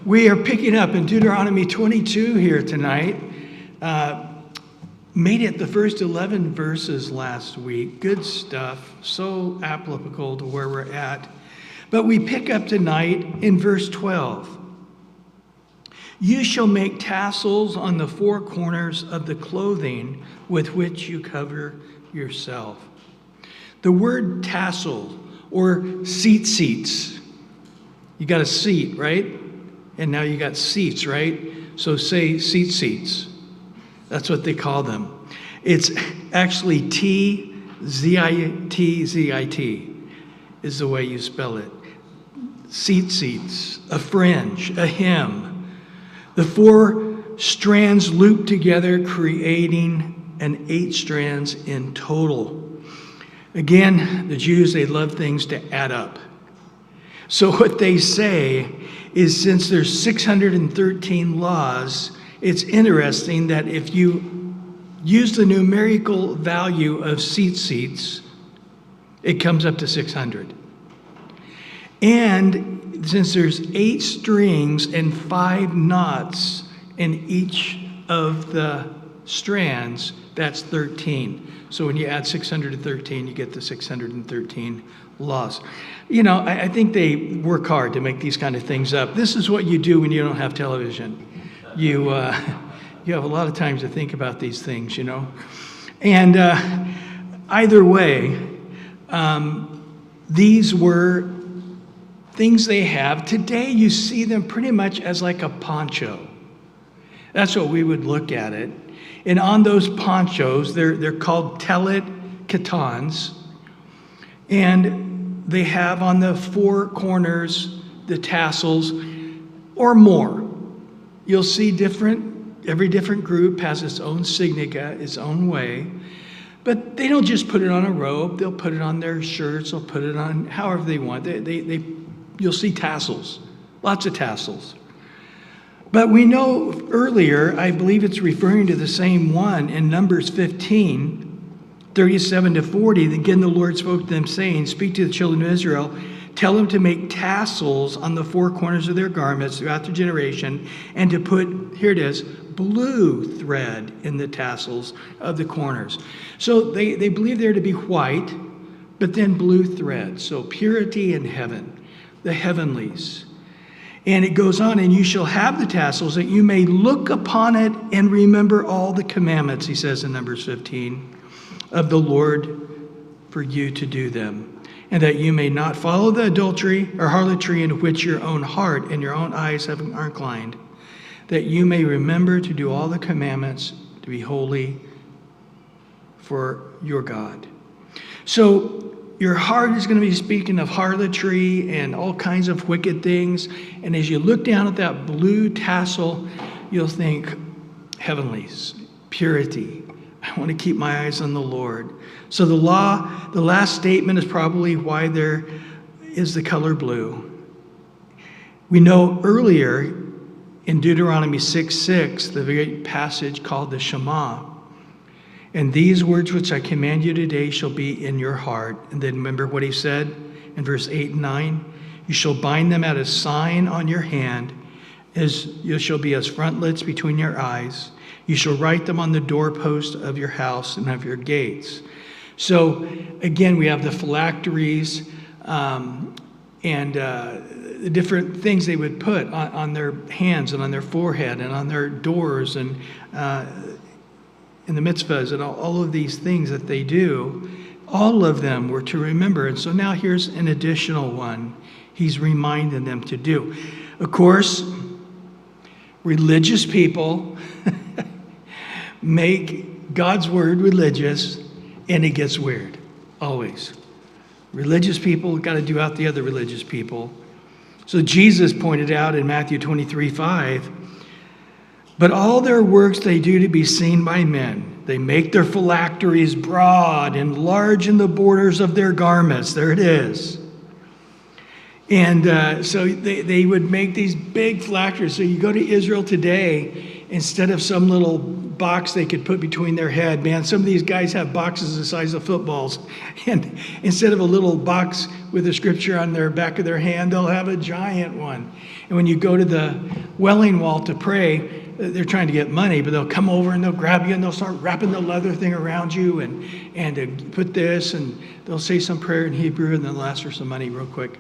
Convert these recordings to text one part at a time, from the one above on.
We are picking up in Deuteronomy 22 here tonight. Made it the first 11 verses last week. Good stuff. So applicable to where we're at. But we pick up tonight in verse 12. You shall make tassels on the four corners of the clothing with which you cover yourself. The word tassel or seats. You got a seat, right? And now you got seats, right? So say seats. That's what they call them. It's actually T-Z-I-T-Z-I-T is the way you spell it. Seats, a fringe, a hem. The four strands loop together, creating an 8 strands in total. Again, the Jews, they love things to add up. So what they say is since there's 613 laws, it's interesting that if you use the numerical value of seats, it comes up to 600. And since there's 8 strings and 5 knots in each of the strands, that's 13. So when you add 600 to 13, you get the 613 laws. You know, I think they work hard to make these kind of things up. This is what you do when you don't have television. You have a lot of time to think about these things, you know. And either way, these were things they have. Today, you see them pretty much as like a poncho. That's what we would look at it. And on those ponchos, they're called telet katans. And they have on the 4 corners the tassels or more. You'll see every different group has its own signica, its own way. But they don't just put it on a robe. They'll put it on their shirts. They'll put it on however they want. You'll see tassels, lots of tassels. But we know earlier, I believe it's referring to the same one in Numbers 15, 37 to 40. Again, the Lord spoke to them saying, speak to the children of Israel, tell them to make tassels on the 4 corners of their garments throughout the generation, and to put, here it is, blue thread in the tassels of the corners. So they believe they're to be white, but then blue thread. So purity in heaven, the heavenlies. And it goes on, and you shall have the tassels that you may look upon it and remember all the commandments, he says in Numbers 15, of the Lord for you to do them. And that you may not follow the adultery or harlotry into which your own heart and your own eyes are inclined. That you may remember to do all the commandments, to be holy for your God. So your heart is going to be speaking of harlotry and all kinds of wicked things. And as you look down at that blue tassel, you'll think heavenlies, purity. I want to keep my eyes on the Lord. So the last statement is probably why there is the color blue. We know earlier in Deuteronomy 6:6, the great passage called the Shema. And these words which I command you today shall be in your heart. And then remember what he said in verse 8 and 9. You shall bind them as a sign on your hand, as you shall be as frontlets between your eyes. You shall write them on the doorpost of your house and of your gates. So again, we have the phylacteries and the different things they would put on their hands and on their forehead and on their doors and in the mitzvahs and all of these things that they do. All of them were to remember. And so now here's an additional one he's reminding them to do. Of course, religious people make God's word religious, and it gets weird, always. Religious people got to do out the other religious people. So Jesus pointed out in Matthew 23:5, but all their works they do to be seen by men. They make their phylacteries broad and large in the borders of their garments. There it is. And so they would make these big phylacteries. So you go to Israel today, instead of some little box they could put between their head, man, some of these guys have boxes the size of footballs. And instead of a little box with a scripture on their back of their hand, they'll have a giant one. And when you go to the Welling Wall to pray, they're trying to get money, but they'll come over and they'll grab you and they'll start wrapping the leather thing around you and put this, and they'll say some prayer in Hebrew and then they'll ask for some money real quick.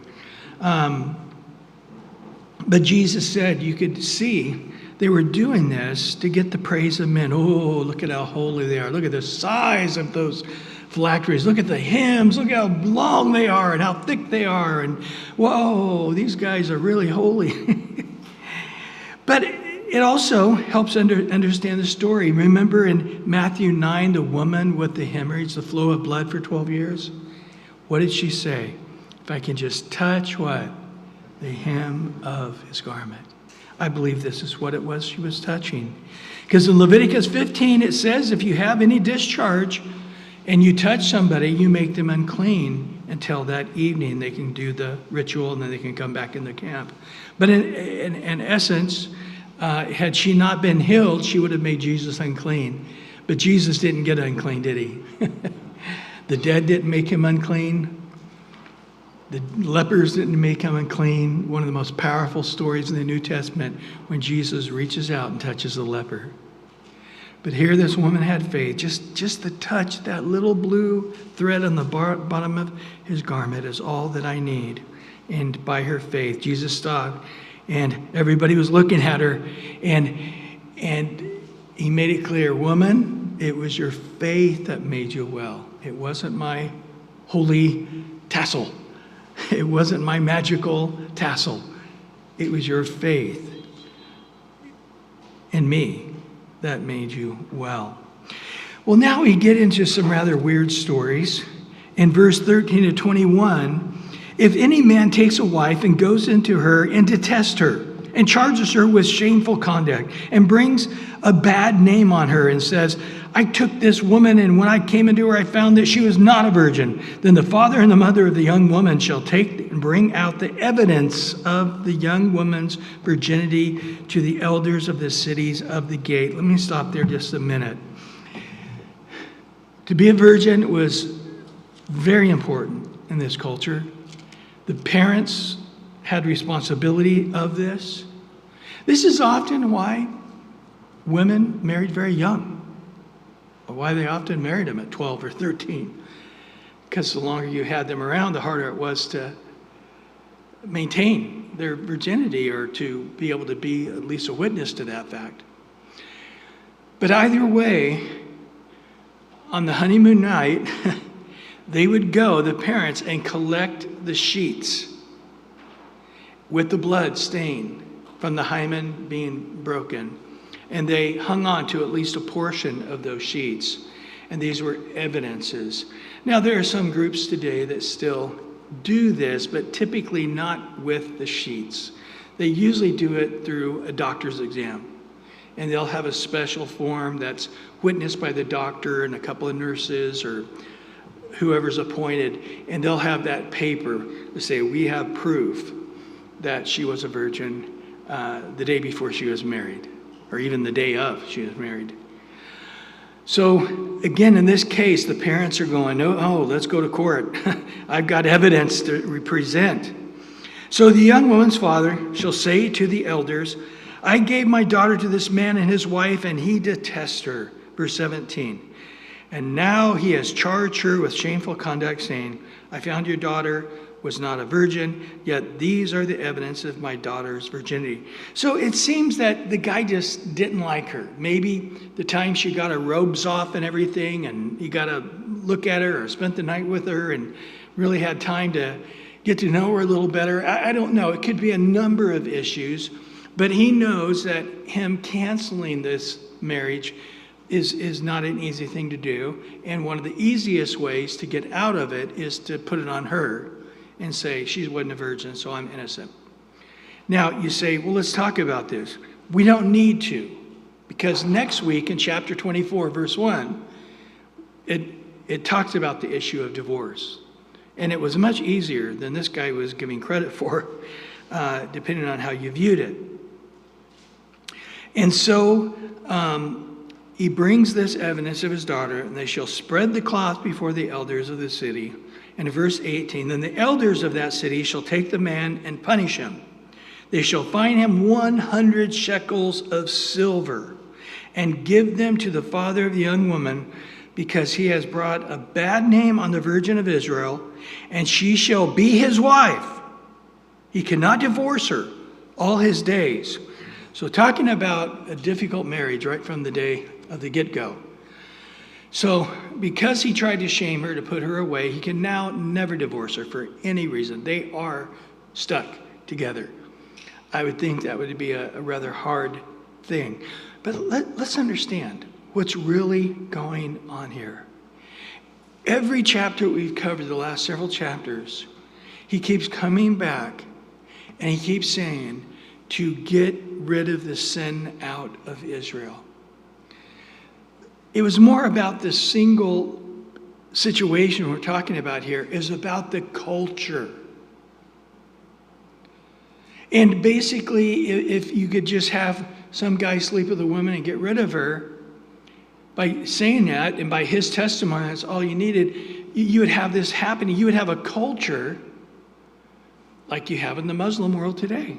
But Jesus said you could see they were doing this to get the praise of men. Oh, look at how holy they are. Look at the size of those phylacteries. Look at the hymns. Look how long they are and how thick they are. And whoa, these guys are really holy. But it also helps understand the story. Remember in Matthew 9, the woman with the hemorrhage, the flow of blood for 12 years? What did she say? If I can just touch what? The hem of his garment. I believe this is what it was she was touching. Because in Leviticus 15, it says if you have any discharge and you touch somebody, you make them unclean until that evening. They can do the ritual and then they can come back in the camp. But in essence, had she not been healed, she would have made Jesus unclean. But Jesus didn't get unclean, did he? The dead didn't make him unclean. The lepers didn't make him unclean. One of the most powerful stories in the New Testament when Jesus reaches out and touches the leper. But here this woman had faith. Just the touch, that little blue thread on the bottom of his garment is all that I need. And by her faith, Jesus stopped. And everybody was looking at her. And he made it clear, woman, it was your faith that made you well. It wasn't my holy tassel. It wasn't my magical tassel. It was your faith in me that made you well. Well, now we get into some rather weird stories. In verse 13 to 21, if any man takes a wife and goes into her and detests her and charges her with shameful conduct and brings a bad name on her and says, I took this woman, and when I came into her, I found that she was not a virgin. Then the father and the mother of the young woman shall take and bring out the evidence of the young woman's virginity to the elders of the cities of the gate. Let me stop there just a minute. To be a virgin was very important in this culture. The parents had responsibility of this. This is often why women married very young. Why they often married them at 12 or 13. Because the longer you had them around, the harder it was to maintain their virginity or to be able to be at least a witness to that fact. But either way, on the honeymoon night, they would go, the parents, and collect the sheets with the blood stain from the hymen being broken. And they hung on to at least a portion of those sheets. And these were evidences. Now, there are some groups today that still do this, but typically not with the sheets. They usually do it through a doctor's exam. And they'll have a special form that's witnessed by the doctor and a couple of nurses or whoever's appointed. And they'll have that paper to say, we have proof that she was a virgin the day before she was married. Or even the day of she was married. So again, in this case, the parents are going, oh, let's go to court. I've got evidence to present. So the young woman's father shall say to the elders, I gave my daughter to this man and his wife, and he detests her. Verse 17. And now he has charged her with shameful conduct, saying, I found your daughter was not a virgin, yet these are the evidence of my daughter's virginity. So it seems that the guy just didn't like her. Maybe the time she got her robes off and everything, and he got to look at her or spent the night with her and really had time to get to know her a little better. I don't know. It could be a number of issues, but he knows that him canceling this marriage is not an easy thing to do. And one of the easiest ways to get out of it is to put it on her and say, she wasn't a virgin, so I'm innocent. Now, you say, well, let's talk about this. We don't need to, because next week in chapter 24, verse 1, it talks about the issue of divorce. And it was much easier than this guy was giving credit for, depending on how you viewed it. And so he brings this evidence of his daughter, and they shall spread the cloth before the elders of the city. And in verse 18, then the elders of that city shall take the man and punish him. They shall fine him 100 shekels of silver and give them to the father of the young woman, because he has brought a bad name on the Virgin of Israel, and she shall be his wife. He cannot divorce her all his days. So talking about a difficult marriage right from the day of the get-go. So because he tried to shame her, to put her away, he can now never divorce her for any reason. They are stuck together. I would think that would be a rather hard thing. But let's understand what's really going on here. Every chapter we've covered, the last several chapters, he keeps coming back and he keeps saying to get rid of the sin out of Israel. It was more about this single situation we're talking about here is about the culture. And basically, if you could just have some guy sleep with a woman and get rid of her, by saying that and by his testimony, that's all you needed, you would have this happening. You would have a culture like you have in the Muslim world today.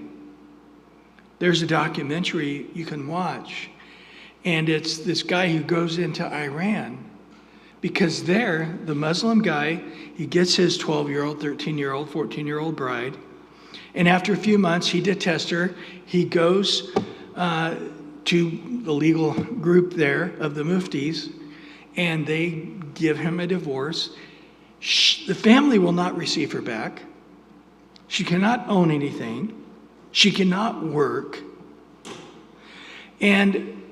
There's a documentary you can watch, and it's this guy who goes into Iran, because there, the Muslim guy, he gets his 12-year-old, 13-year-old, 14-year-old bride, and after a few months, he detests her. He goes to the legal group there of the muftis, and they give him a divorce. The family will not receive her back. She cannot own anything. She cannot work. And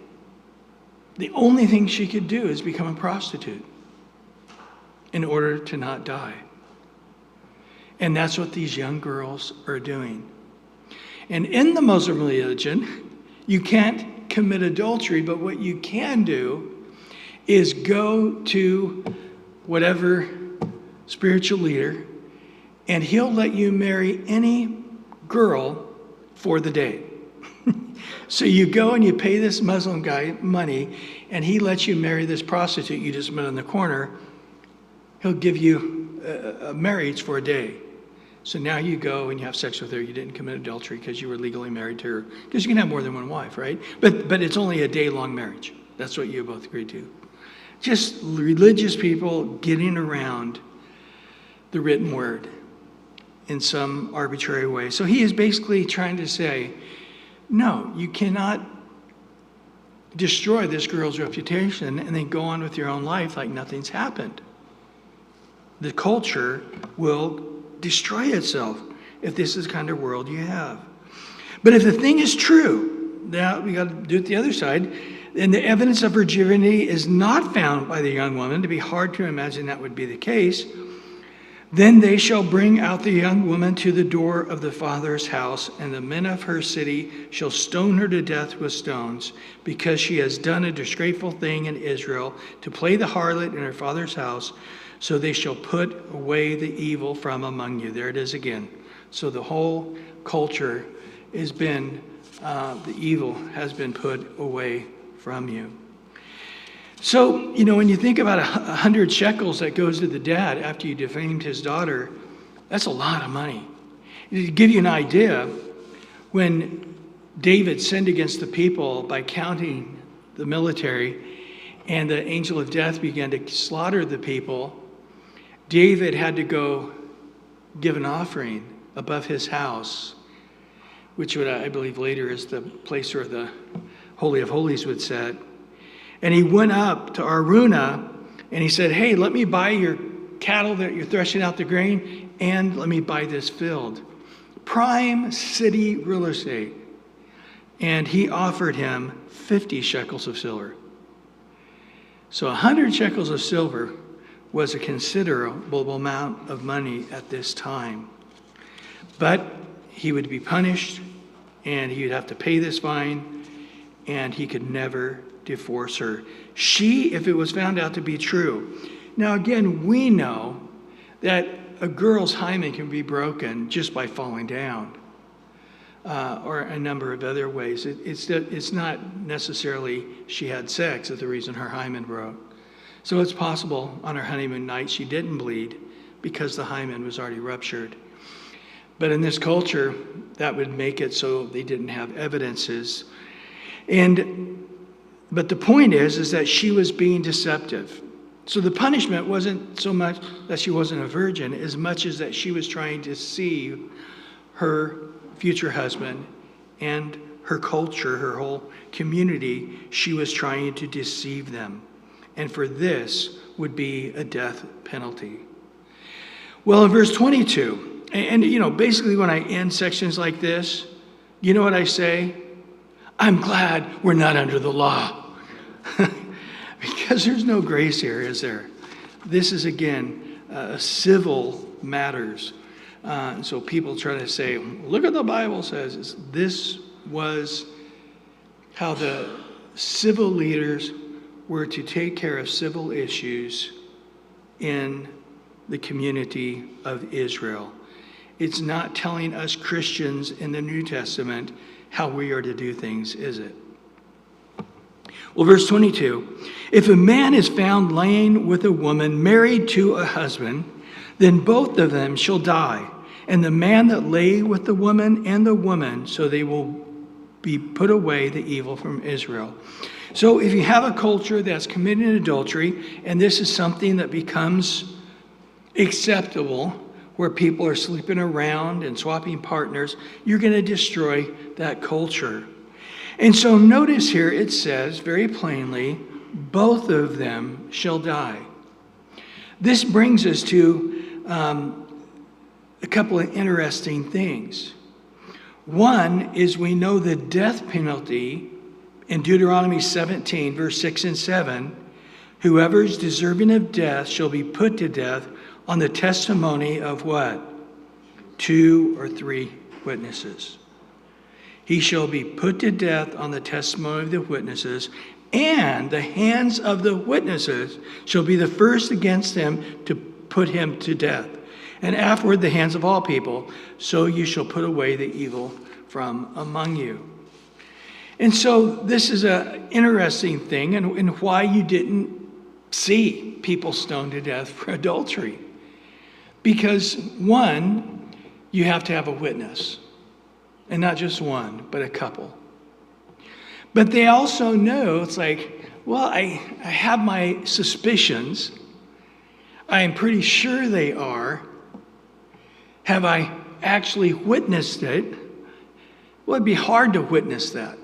the only thing she could do is become a prostitute in order to not die. And that's what these young girls are doing. And in the Muslim religion, you can't commit adultery, but what you can do is go to whatever spiritual leader, and he'll let you marry any girl for the day. So you go and you pay this Muslim guy money, and he lets you marry this prostitute you just met in the corner. He'll give you a marriage for a day. So now you go and you have sex with her. You didn't commit adultery because you were legally married to her. Because you can have more than one wife, right? But it's only a day-long marriage. That's what you both agreed to. Just religious people getting around the written word in some arbitrary way. So he is basically trying to say, no, you cannot destroy this girl's reputation and then go on with your own life like nothing's happened. The culture will destroy itself if this is the kind of world you have. But if the thing is true, now we got to do it the other side, and the evidence of virginity is not found by the young woman, to be hard to imagine that would be the case, then they shall bring out the young woman to the door of the father's house, and the men of her city shall stone her to death with stones, because she has done a disgraceful thing in Israel, to play the harlot in her father's house. So they shall put away the evil from among you. There it is again. So the whole culture has been, the evil has been put away from you. So, when you think about 100 shekels that goes to the dad after you defamed his daughter, that's a lot of money. To give you an idea, when David sinned against the people by counting the military, and the angel of death began to slaughter the people, David had to go give an offering above his house, which would, I believe later is the place where the Holy of Holies would sit. And he went up to Araunah and he said, hey, let me buy your cattle that you're threshing out the grain, and let me buy this field. Prime city real estate. And he offered him 50 shekels of silver. So 100 shekels of silver was a considerable amount of money at this time. But he would be punished, and he would have to pay this fine, and he could never divorce her. She, if it was found out to be true. Now again, we know that a girl's hymen can be broken just by falling down. or a number of other ways. It's not necessarily she had sex as the reason her hymen broke. So it's possible on her honeymoon night she didn't bleed because the hymen was already ruptured. But in this culture, that would make it so they didn't have evidences. But the point is that she was being deceptive. So the punishment wasn't so much that she wasn't a virgin as much as that she was trying to deceive her future husband and her culture, her whole community. She was trying to deceive them. And for this would be a death penalty. Well, in verse 22, and basically when I end sections like this, you know what I say? I'm glad we're not under the law. Because there's no grace here, is there? This is, again, civil matters. So people try to say, look what the Bible says. This was how the civil leaders were to take care of civil issues in the community of Israel. It's not telling us Christians in the New Testament how we are to do things, is it? Well, verse 22, if a man is found laying with a woman married to a husband, then both of them shall die, and the man that lay with the woman and the woman, so they will be put away the evil from Israel. So if you have a culture that's committing adultery, and this is something that becomes acceptable, where people are sleeping around and swapping partners, you're going to destroy that culture. And so notice here it says very plainly, both of them shall die. This brings us to a couple of interesting things. One is we know the death penalty in Deuteronomy 17, verse 6 and 7, whoever is deserving of death shall be put to death on the testimony of what? 2 or 3 witnesses. He shall be put to death on the testimony of the witnesses, and the hands of the witnesses shall be the first against him to put him to death. And afterward the hands of all people, so you shall put away the evil from among you. And so this is an interesting thing, and why you didn't see people stoned to death for adultery. Because one, you have to have a witness. And not just one, but a couple. But they also know, it's like, well, I have my suspicions. I am pretty sure they are. Have I actually witnessed it? Well, it'd be hard to witness that.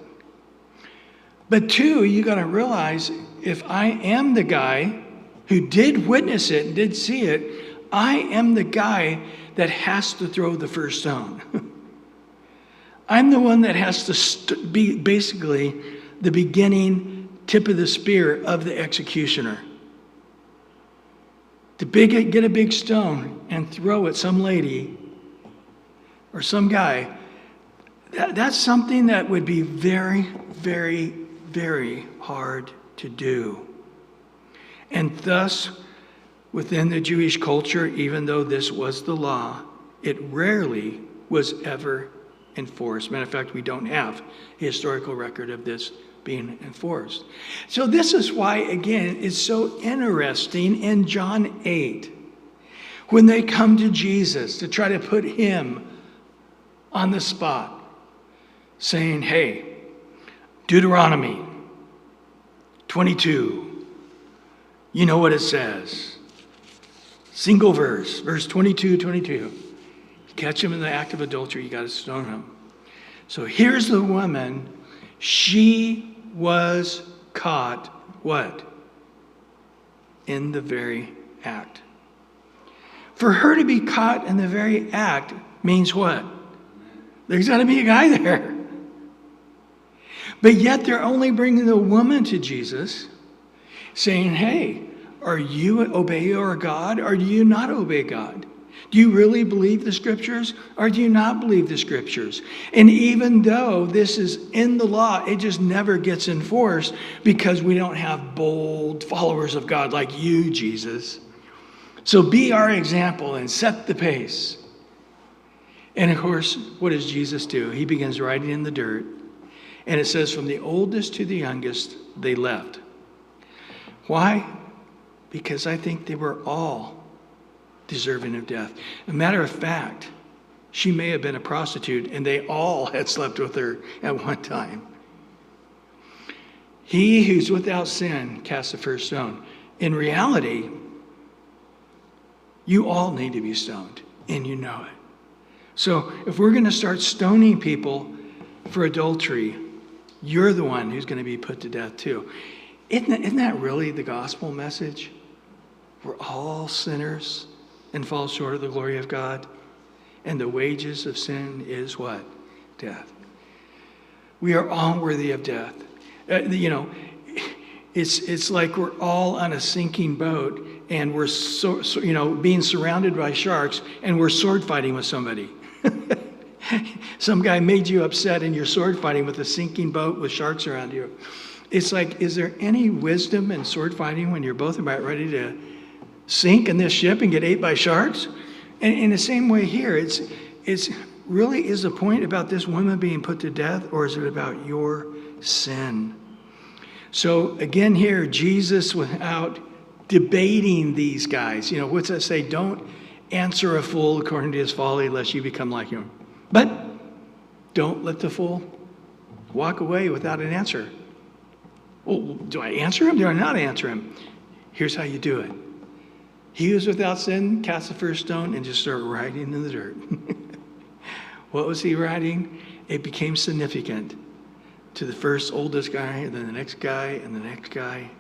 But 2, you got to realize, if I am the guy who did witness it and did see it, I am the guy that has to throw the first stone. I'm the one that has to be basically the beginning tip of the spear of the executioner. To get a big stone and throw at some lady or some guy, that's something that would be very, very, very hard to do. And thus, within the Jewish culture, even though this was the law, it rarely was ever enforced. Matter of fact, we don't have a historical record of this being enforced. So this is why, again, it's so interesting in John 8, when they come to Jesus to try to put him on the spot, saying, hey, Deuteronomy 22, you know what it says. Single verse, verse 22. Catch him in the act of adultery, you got to stone him. So here's the woman. She was caught, what? In the very act. For her to be caught in the very act means what? There's got to be a guy there. But yet they're only bringing the woman to Jesus, saying, hey, are you obey your God, or do you not obey God? Do you really believe the scriptures, or do you not believe the scriptures? And even though this is in the law, it just never gets enforced because we don't have bold followers of God like you, Jesus. So be our example and set the pace. And of course, what does Jesus do? He begins writing in the dirt. And it says, from the oldest to the youngest, they left. Why? Because I think they were all deserving of death. A matter of fact, she may have been a prostitute, and they all had slept with her at one time. He who's without sin casts the first stone. In reality, you all need to be stoned, and you know it. So if we're going to start stoning people for adultery, you're the one who's going to be put to death too. Isn't that really the gospel message? We're all sinners and fall short of the glory of God. And the wages of sin is what? Death. We are all worthy of death. It's like we're all on a sinking boat, and we're being surrounded by sharks, and we're sword fighting with somebody. Some guy made you upset, and you're sword fighting with a sinking boat with sharks around you. It's like, is there any wisdom in sword fighting when you're both about ready to sink in this ship and get ate by sharks? And in the same way here, it's really, is the point about this woman being put to death, or is it about your sin? So again here, Jesus, without debating these guys, what's that say? Don't answer a fool according to his folly, lest you become like him. But don't let the fool walk away without an answer. Well, do I answer him? Do I not answer him? Here's how you do it. He who's without sin, cast the first stone, and just start writing in the dirt. What was he writing? It became significant to the first oldest guy, and then the next guy, and the next guy,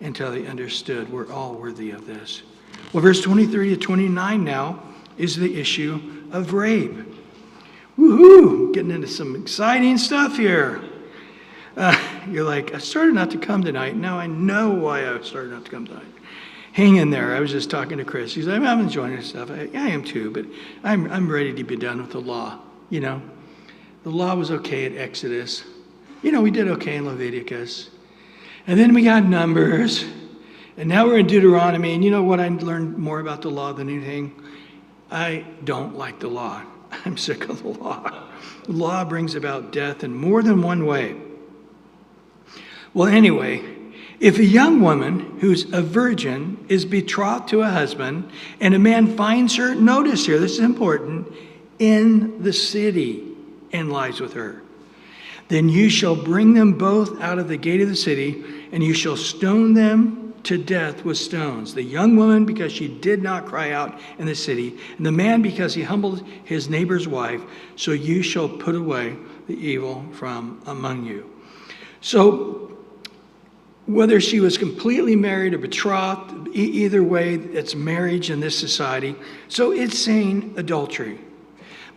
until they understood we're all worthy of this. Well, verse 23 to 29 now is the issue of rape. Woohoo! Getting into some exciting stuff here. You're like, I started not to come tonight. Now I know why I started not to come tonight. Hang in there. I was just talking to Chris. He's like, I'm enjoying this stuff. I am too, but I'm ready to be done with the law. The law was okay at Exodus. We did okay in Leviticus. And then we got Numbers. And now we're in Deuteronomy. And you know what I learned more about the law than anything? I don't like the law. I'm sick of the law. The law brings about death in more than one way. Well, anyway, if a young woman who's a virgin is betrothed to a husband, and a man finds her, notice here, this is important, in the city and lies with her, then you shall bring them both out of the gate of the city, and you shall stone them to death with stones. The young woman, because she did not cry out in the city, and the man, because he humbled his neighbor's wife. So you shall put away the evil from among you. So whether she was completely married or betrothed, either way, it's marriage in this society. So it's saying adultery.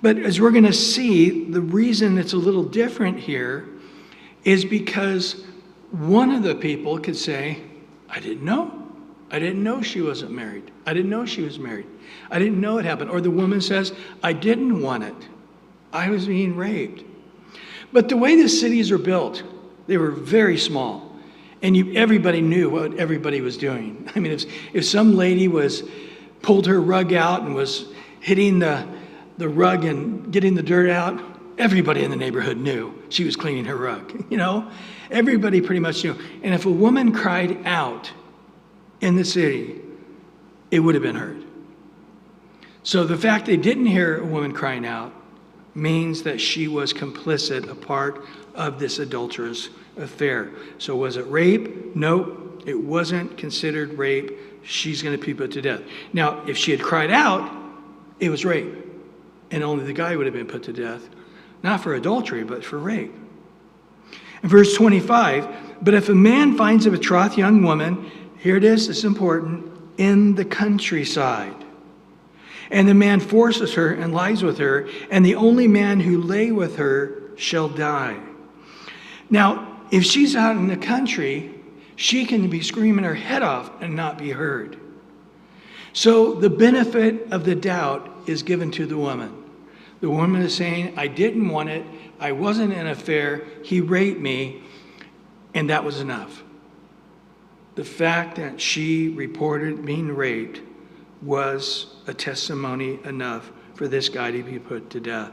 But as we're going to see, the reason it's a little different here is because one of the people could say, I didn't know. I didn't know she wasn't married. I didn't know she was married. I didn't know it happened. Or the woman says, I didn't want it. I was being raped. But the way the cities are built, they were very small. And everybody knew what everybody was doing. I mean, if some lady pulled her rug out and was hitting the rug and getting the dirt out, everybody in the neighborhood knew she was cleaning her rug. Everybody pretty much knew. And if a woman cried out in the city, it would have been heard. So the fact they didn't hear a woman crying out means that she was complicit, a part of this adulterous affair. So was it rape? No, it wasn't considered rape. She's going to be put to death. Now, if she had cried out, it was rape. And only the guy would have been put to death. Not for adultery, but for rape. In verse 25, but if a man finds a betrothed young woman, here it is, it's important, in the countryside, and the man forces her and lies with her, and the only man who lay with her shall die. Now, if she's out in the country, she can be screaming her head off and not be heard. So the benefit of the doubt is given to the woman. The woman is saying, I didn't want it. I wasn't in an affair. He raped me. And that was enough. The fact that she reported being raped was a testimony enough for this guy to be put to death.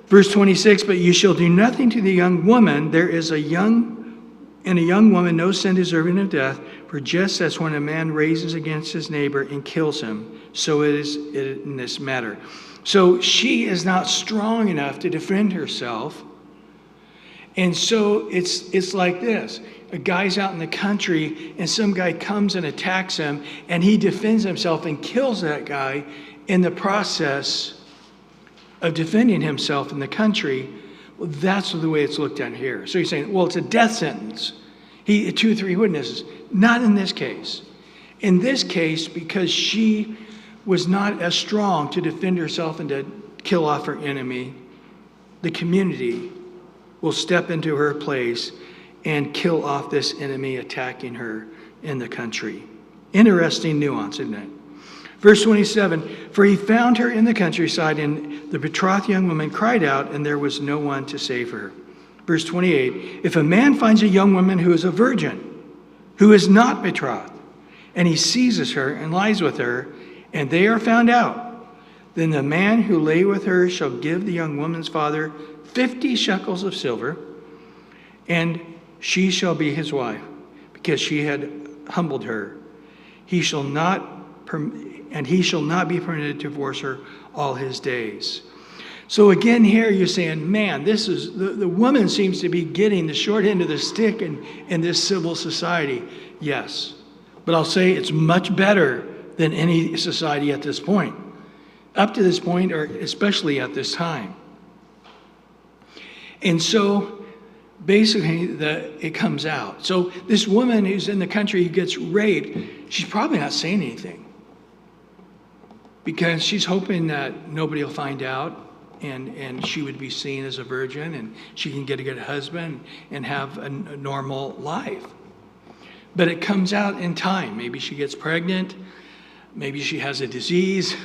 Verse 26, but you shall do nothing to the young woman. There is a young woman no sin deserving of death, for just as when a man raises against his neighbor and kills him, so it is in this matter. So she is not strong enough to defend herself. And so it's like this. A guy's out in the country and some guy comes and attacks him and he defends himself and kills that guy in the process of defending himself in the country. Well, that's the way it's looked at here. So you're saying, well, it's a death sentence. 2 or 3 witnesses. Not in this case. In this case, because she was not as strong to defend herself and to kill off her enemy, the community will step into her place and kill off this enemy attacking her in the country. Interesting nuance, isn't it? Verse 27, for he found her in the countryside, and the betrothed young woman cried out, and there was no one to save her. Verse 28, if a man finds a young woman who is a virgin, who is not betrothed, and he seizes her and lies with her, and they are found out, then the man who lay with her shall give the young woman's father 50 shekels of silver, and she shall be his wife, because she had humbled her. He shall not be permitted to divorce her all his days. So again here you're saying, man, this is the woman seems to be getting the short end of the stick in this civil society. Yes, but I'll say it's much better than any society at this point. Up to this point, or especially at this time. And so basically it comes out. So this woman who's in the country who gets raped, she's probably not saying anything, because she's hoping that nobody will find out, and she would be seen as a virgin, and she can get a good husband and have a normal life. But it comes out in time. Maybe she gets pregnant. Maybe she has a disease.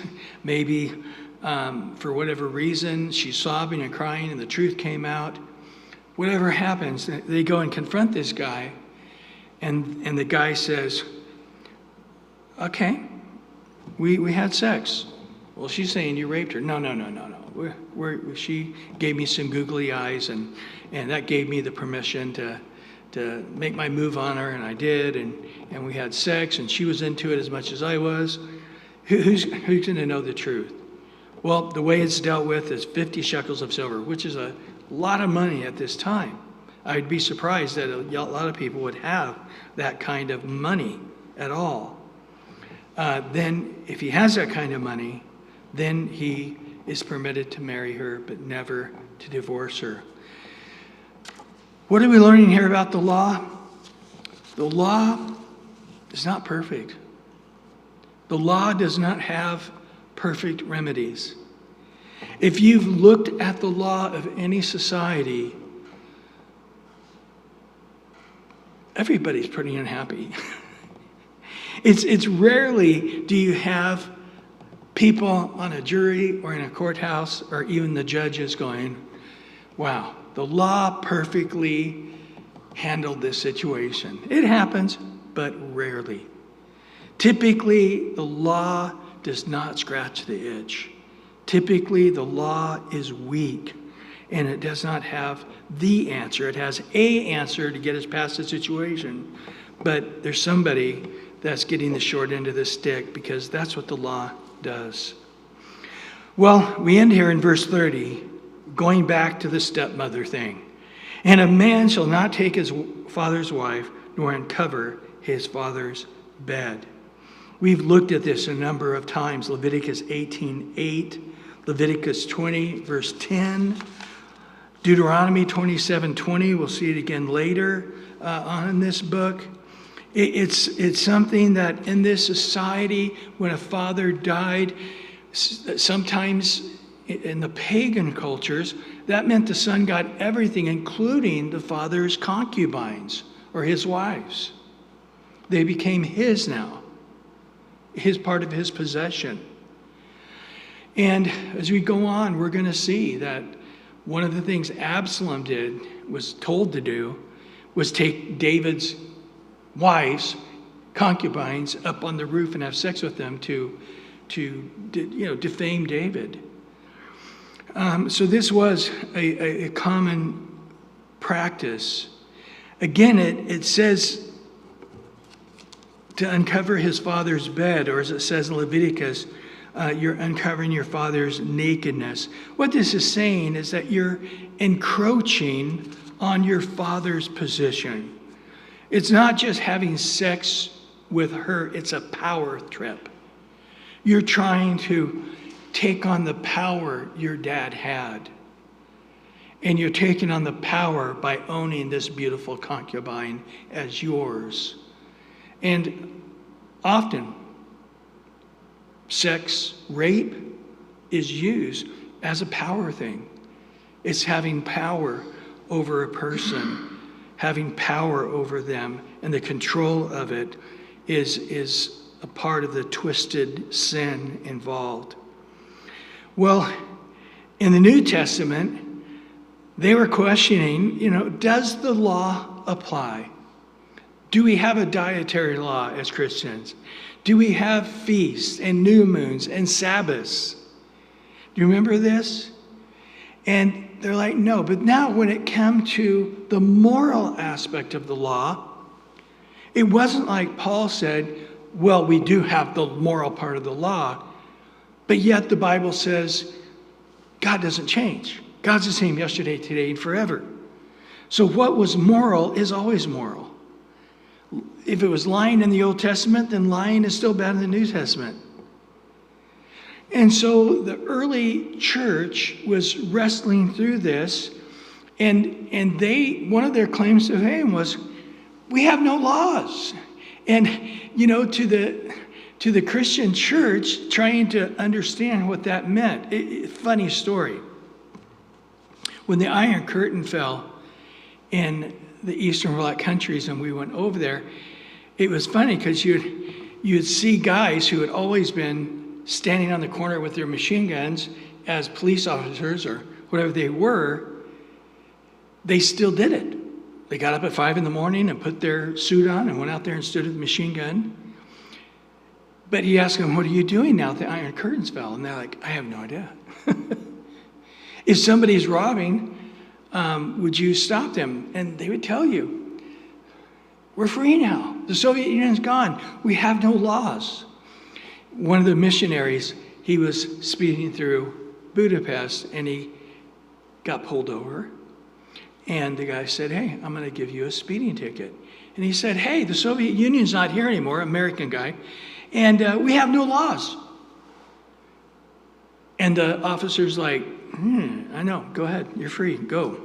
Maybe for whatever reason she's sobbing and crying and the truth came out. Whatever happens, they go and confront this guy, and the guy says, okay, we had sex. Well, she's saying you raped her. No. She gave me some googly eyes, and that gave me the permission to make my move on her, and I did, and we had sex, and she was into it as much as I was. Who's going to know the truth? Well, the way it's dealt with is 50 shekels of silver, which is a lot of money at this time. I'd be surprised that a lot of people would have that kind of money at all. Then, if he has that kind of money, then he is permitted to marry her, but never to divorce her. What are we learning here about the law? The law is not perfect. The law does not have perfect remedies. If you've looked at the law of any society, everybody's pretty unhappy. It's rarely do you have people on a jury or in a courthouse or even the judges going, wow, the law perfectly handled this situation. It happens, but rarely. Typically, the law does not scratch the itch. Typically, the law is weak, and it does not have the answer. It has an answer to get us past the situation, but there's somebody that's getting the short end of the stick, because that's what the law does. Well, we end here in verse 30, going back to the stepmother thing. And a man shall not take his father's wife, nor uncover his father's bed. We've looked at this a number of times. Leviticus 18:8, Leviticus 20, verse 10, Deuteronomy 27:20. We'll see it again later on in this book. It's something that in this society, when a father died, sometimes in the pagan cultures, that meant the son got everything, including the father's concubines or his wives. They became his now, his part of his possession. And as we go on, we're going to see that one of the things Absalom was told to do, was take David's wives, concubines, up on the roof and have sex with them to defame David. So this was a common practice. Again, it says to uncover his father's bed, or as it says in Leviticus, you're uncovering your father's nakedness. What this is saying is that you're encroaching on your father's position. It's not just having sex with her, it's a power trip. You're trying to take on the power your dad had. And you're taking on the power by owning this beautiful concubine as yours. And often, sex, rape, is used as a power thing. It's having power over a person, having power over them, and the control of it is a part of the twisted sin involved. Well, in the New Testament, they were questioning, does the law apply? Do we have a dietary law as Christians? Do we have feasts and new moons and Sabbaths? Do you remember this? And they're like, no. But now when it came to the moral aspect of the law, it wasn't like Paul said, well, we do have the moral part of the law, but yet the Bible says God doesn't change. God's the same yesterday, today, and forever. So what was moral is always moral. If it was lying in the Old Testament, then lying is still bad in the New Testament. And so the early church was wrestling through this, and one of their claims to fame was, we have no laws. And, to the Christian church, trying to understand what that meant. Funny story. When the Iron Curtain fell in the Eastern Bloc countries and we went over there, it was funny because you'd see guys who had always been standing on the corner with their machine guns as police officers or whatever they were. They still did it. They got up at 5 a.m. and put their suit on and went out there and stood with the machine gun. But he asked them, what are you doing now that the Iron Curtains fell? And they're like, I have no idea. If somebody's robbing, would you stop them? And they would tell you, we're free now. The Soviet Union's gone. We have no laws. One of the missionaries, he was speeding through Budapest and he got pulled over. And the guy said, hey, I'm going to give you a speeding ticket. And he said, hey, the Soviet Union's not here anymore, American guy, and we have no laws. And the officer's like, I know, go ahead, you're free, go.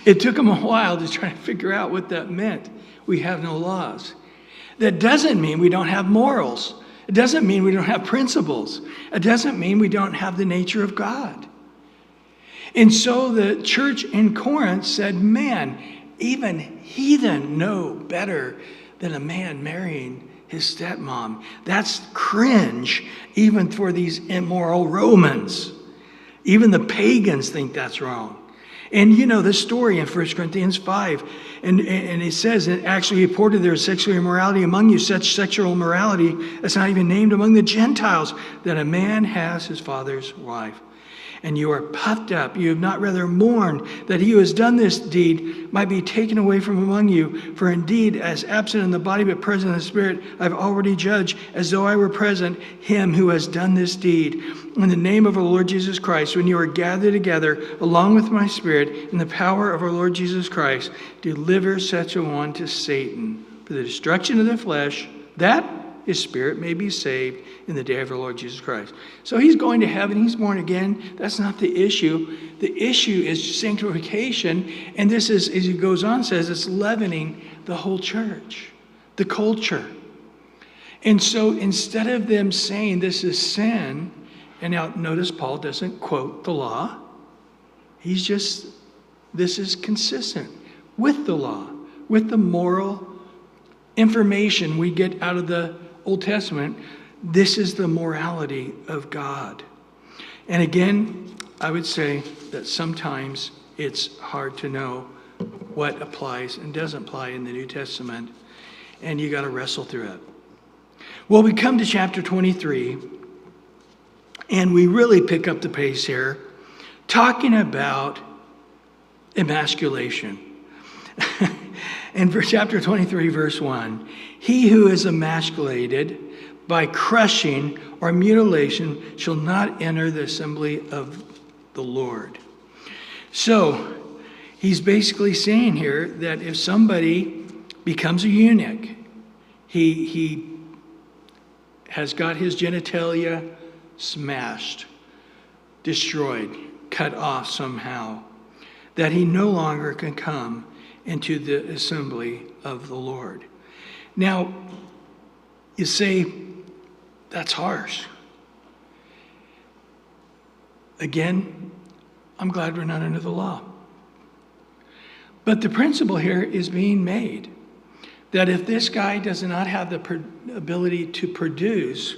It took him a while to try to figure out what that meant. We have no laws. That doesn't mean we don't have morals. It doesn't mean we don't have principles. It doesn't mean we don't have the nature of God. And so the church in Corinth said, man, even heathen know better than a man marrying his stepmom. That's cringe, even for these immoral Romans. Even the pagans think that's wrong. And the story in 1 Corinthians 5, and it says, it actually reported there is sexual immorality among you, such sexual immorality that's not even named among the Gentiles, that a man has his father's wife. And you are puffed up. You have not rather mourned that he who has done this deed might be taken away from among you. For indeed, as absent in the body but present in the spirit, I've already judged, as though I were present, him who has done this deed. In the name of our Lord Jesus Christ, when you are gathered together, along with my spirit, in the power of our Lord Jesus Christ, deliver such a one to Satan for the destruction of the flesh, that his spirit may be saved in the day of our Lord Jesus Christ. So he's going to heaven, he's born again. That's not the issue. The issue is sanctification. And this is, as he goes on, says it's leavening the whole church, the culture. And so instead of them saying this is sin, and now notice Paul doesn't quote the law. This is consistent with the law, with the moral information we get out of the Old Testament. This is the morality of God. And again, I would say that sometimes it's hard to know what applies and doesn't apply in the New Testament, and you got to wrestle through it. Well, we come to chapter 23, And we really pick up the pace here, talking about emasculation. In chapter 23, verse 1, he who is emasculated by crushing or mutilation shall not enter the assembly of the Lord. So, he's basically saying here that if somebody becomes a eunuch, he has got his genitalia smashed, destroyed, cut off somehow, that he no longer can come into the assembly of the Lord. Now, you say, that's harsh. Again, I'm glad we're not under the law. But the principle here is being made that if this guy does not have the ability to produce,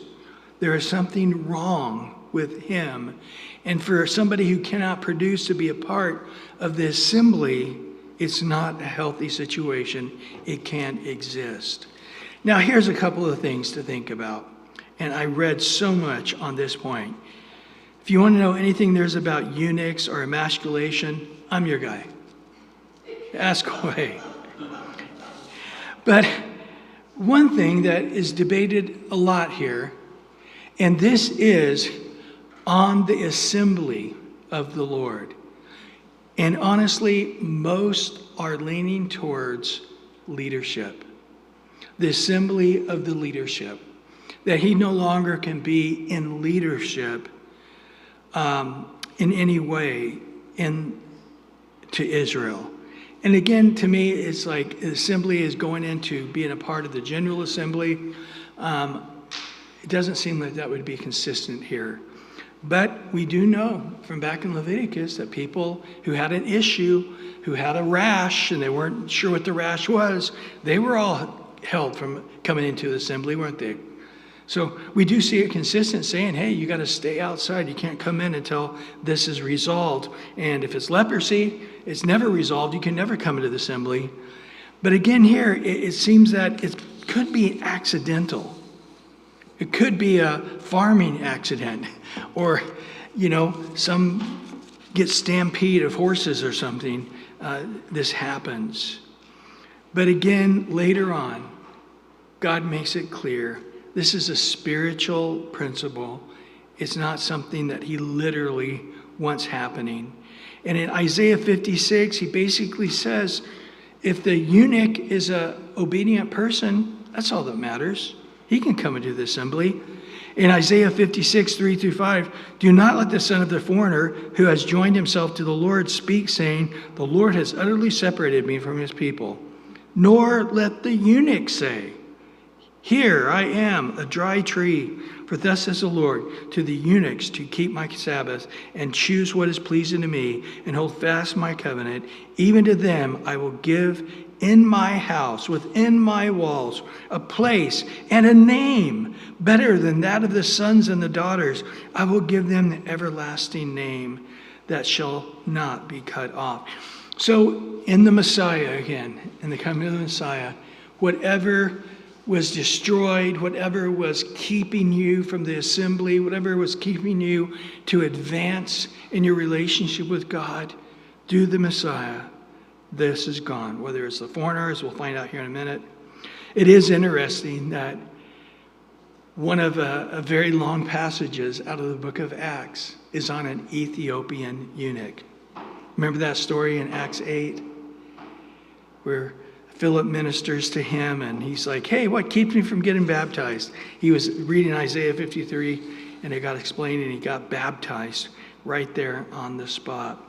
there is something wrong with him. And for somebody who cannot produce to be a part of the assembly, it's not a healthy situation. It can't exist. Now, here's a couple of things to think about. And I read so much on this point. If you want to know anything there's about eunuchs or emasculation, I'm your guy. Ask away. But one thing that is debated a lot here, and this is on the assembly of the Lord. And honestly, most are leaning towards leadership. The assembly of the leadership. That he no longer can be in leadership in any way to Israel. And again, to me, it's like assembly is going into being a part of the general assembly. It doesn't seem like that would be consistent here. But we do know from back in Leviticus that people who had an issue, who had a rash, and they weren't sure what the rash was, they were all held from coming into the assembly, weren't they? So we do see it consistent saying, hey, you got to stay outside. You can't come in until this is resolved. And if it's leprosy, it's never resolved. You can never come into the assembly. But again here, it seems that it could be accidental. It could be a farming accident or, some get stampede of horses or something. This happens. But again, later on, God makes it clear. This is a spiritual principle. It's not something that he literally wants happening. And in Isaiah 56, he basically says, if the eunuch is an obedient person, that's all that matters. He can come into the assembly. In Isaiah 56, 3-5, do not let the son of the foreigner who has joined himself to the Lord speak, saying, the Lord has utterly separated me from his people. Nor let the eunuch say, here I am, a dry tree. For thus says the Lord, to the eunuchs to keep my Sabbath and choose what is pleasing to me and hold fast my covenant. Even to them I will give in my house, within my walls, a place and a name better than that of the sons and the daughters. I will give them the everlasting name that shall not be cut off. So in the Messiah again, in the coming of the Messiah, whatever was destroyed, whatever was keeping you from the assembly, whatever was keeping you to advance in your relationship with God, through the Messiah, this is gone. Whether it's the foreigner, as we'll find out here in a minute. It is interesting that one of a very long passages out of the book of Acts is on an Ethiopian eunuch. Remember that story in Acts 8? Where Philip ministers to him and he's like, hey, what keeps me from getting baptized? He was reading Isaiah 53 and it got explained and he got baptized right there on the spot.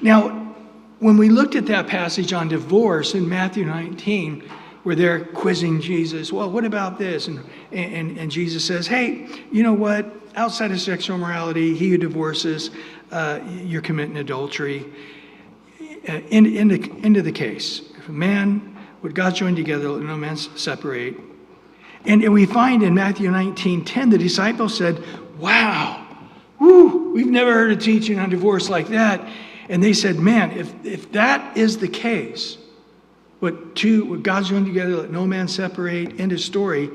Now, when we looked at that passage on divorce in Matthew 19, where they're quizzing Jesus, well, what about this? And Jesus says, hey, you know what? Outside of sexual morality, he who divorces, you're committing adultery. Into the case. If a man, what God joined together, let no man separate. And we find in Matthew 19:10, the disciples said, wow, we've never heard a teaching on divorce like that. And they said, man, if that is the case, what God's joined together, let no man separate, end of story.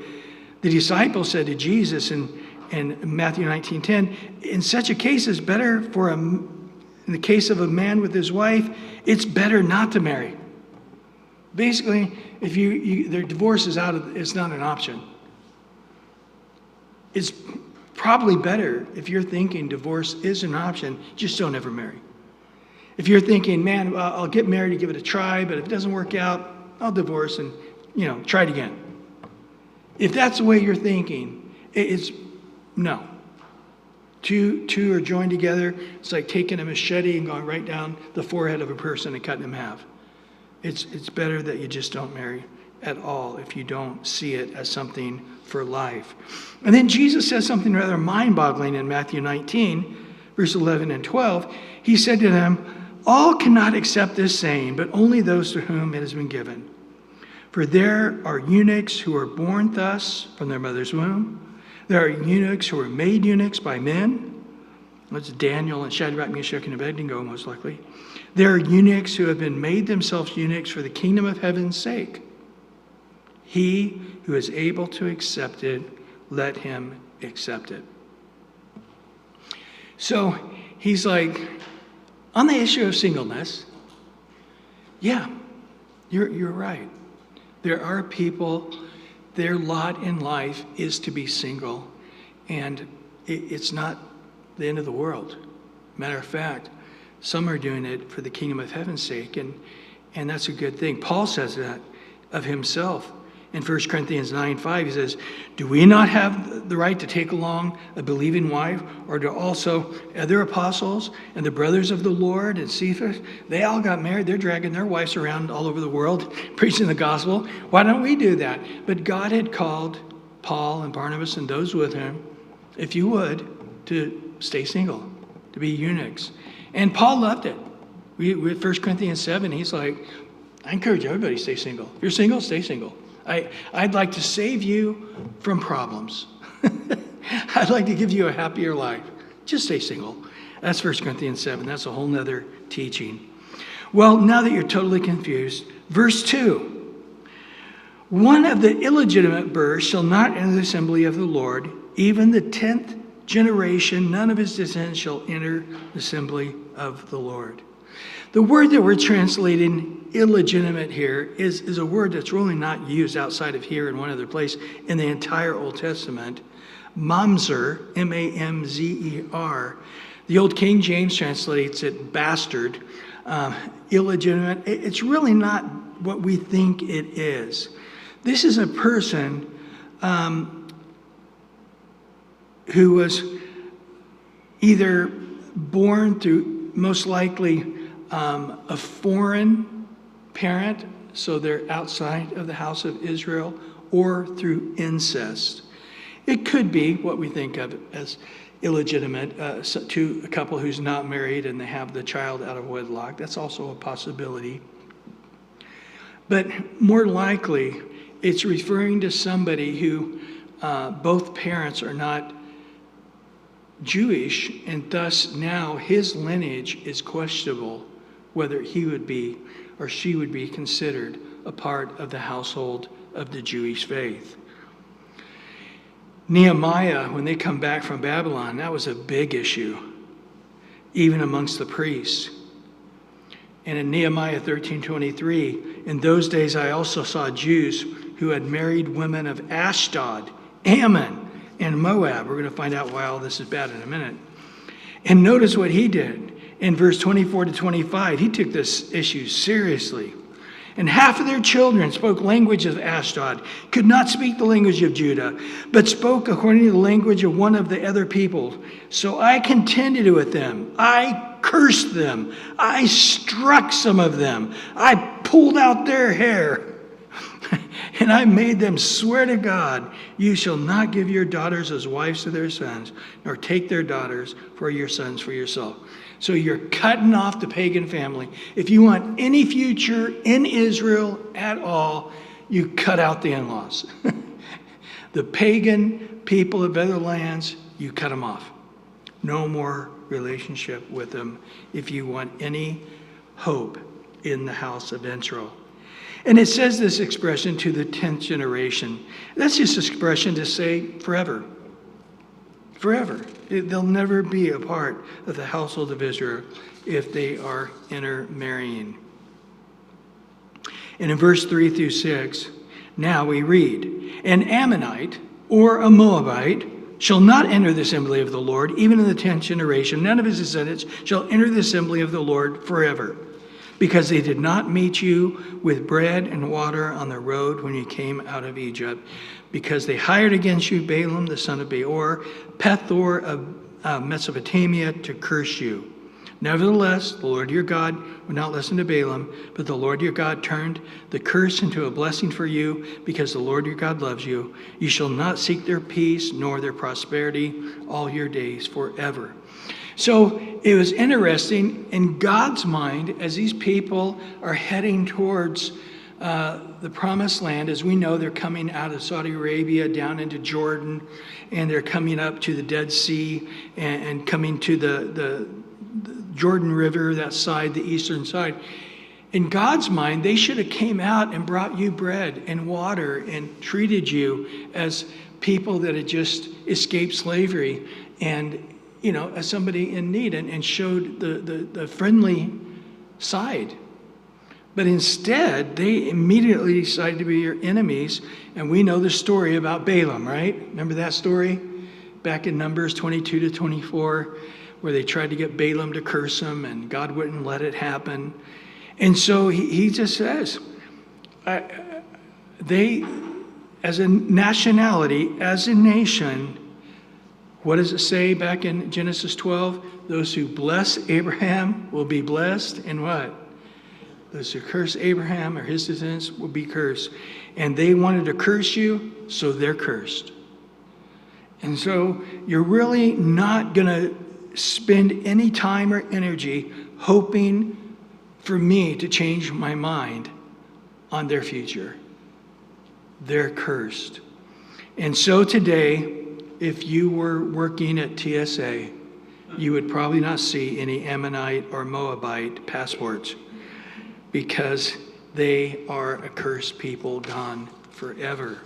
The disciples said to Jesus, and in Matthew 19:10, in such a case it's better in the case of a man with his wife, it's better not to marry. Basically, if their divorce is it's not an option. It's probably better if you're thinking divorce is an option, just don't ever marry. If you're thinking, man, I'll get married to give it a try, but if it doesn't work out, I'll divorce and, try it again. If that's the way you're thinking, it's no. Two are joined together. It's like taking a machete and going right down the forehead of a person and cutting him in half. It's better that you just don't marry at all if you don't see it as something for life. And then Jesus says something rather mind-boggling in Matthew 19, verse 11 and 12. He said to them, all cannot accept this saying, but only those to whom it has been given. For there are eunuchs who are born thus from their mother's womb. There are eunuchs who are made eunuchs by men. That's Daniel and Shadrach, Meshach, and Abednego, most likely. There are eunuchs who have been made themselves eunuchs for the kingdom of heaven's sake. He who is able to accept it, let him accept it. So he's like, on the issue of singleness, yeah, you're right. There are people, their lot in life is to be single, and it's not the end of the world. Matter of fact, some are doing it for the kingdom of heaven's sake, and that's a good thing. Paul says that of himself. In 1 Corinthians 9:5, he says, do we not have the right to take along a believing wife, or do also other apostles and the brothers of the Lord and Cephas? They all got married. They're dragging their wives around all over the world, preaching the gospel. Why don't we do that? But God had called Paul and Barnabas and those with him, if you would, to stay single, to be eunuchs. And Paul loved it. With 1 Corinthians 7, he's like, I encourage everybody to stay single. If you're single, stay single. I'd like to save you from problems. I'd like to give you a happier life. Just stay single. That's 1 Corinthians 7. That's a whole nother teaching. Well, now that you're totally confused, verse 2. One of the illegitimate births shall not enter the assembly of the Lord. Even the 10th generation, none of his descendants shall enter the assembly of the Lord. The word that we're translating illegitimate here is a word that's really not used outside of here and one other place in the entire Old Testament. Mamzer, M-A-M-Z-E-R. The Old King James translates it bastard, illegitimate. It's really not what we think it is. This is a person who was either born through, most likely, a foreign parent, so they're outside of the house of Israel, or through incest. It could be what we think of as illegitimate to a couple who's not married and they have the child out of wedlock. That's also a possibility. But more likely, it's referring to somebody who both parents are not Jewish, and thus now his lineage is questionable, whether he would be or she would be considered a part of the household of the Jewish faith. Nehemiah, when they come back from Babylon, that was a big issue, even amongst the priests. And in Nehemiah 13:23, in those days I also saw Jews who had married women of Ashdod, Ammon, and Moab. We're going to find out why all this is bad in a minute. And notice what he did. In verse 24 to 25, he took this issue seriously. And half of their children spoke language of Ashdod, could not speak the language of Judah, but spoke according to the language of one of the other people. So I contended with them. I cursed them. I struck some of them. I pulled out their hair. And I made them swear to God, you shall not give your daughters as wives to their sons, nor take their daughters for your sons for yourself. So you're cutting off the pagan family. If you want any future in Israel at all, you cut out the in-laws. The pagan people of other lands, you cut them off. No more relationship with them if you want any hope in the house of Israel. And it says this expression to the 10th generation. That's just an expression to say forever. forever. They'll never be a part of the household of Israel if they are intermarrying. And in verse 3 through 6, now we read, an Ammonite or a Moabite shall not enter the assembly of the Lord, even in the 10th generation. None of his descendants shall enter the assembly of the Lord forever, because they did not meet you with bread and water on the road when you came out of Egypt, because they hired against you Balaam the son of Beor, Pethor of Mesopotamia, to curse you. Nevertheless, the Lord your God would not listen to Balaam, but the Lord your God turned the curse into a blessing for you, because the Lord your God loves you. You shall not seek their peace nor their prosperity all your days forever. So it was interesting in God's mind, as these people are heading towards the promised land. As we know, they're coming out of Saudi Arabia down into Jordan, and they're coming up to the Dead Sea and coming to the Jordan River, that side, the eastern side. In God's mind, they should have came out and brought you bread and water and treated you as people that had just escaped slavery and, as somebody in need, and showed the friendly side. But instead, they immediately decided to be your enemies. And we know the story about Balaam, right? Remember that story? Back in Numbers 22 to 24, where they tried to get Balaam to curse him, and God wouldn't let it happen. And so he just says, they, as a nationality, as a nation, what does it say back in Genesis 12? Those who bless Abraham will be blessed, and what? Those who curse Abraham or his descendants will be cursed. And they wanted to curse you, so they're cursed. And so you're really not going to spend any time or energy hoping for me to change my mind on their future. They're cursed. And so today, if you were working at TSA, you would probably not see any Ammonite or Moabite passports, because they are a cursed people gone forever.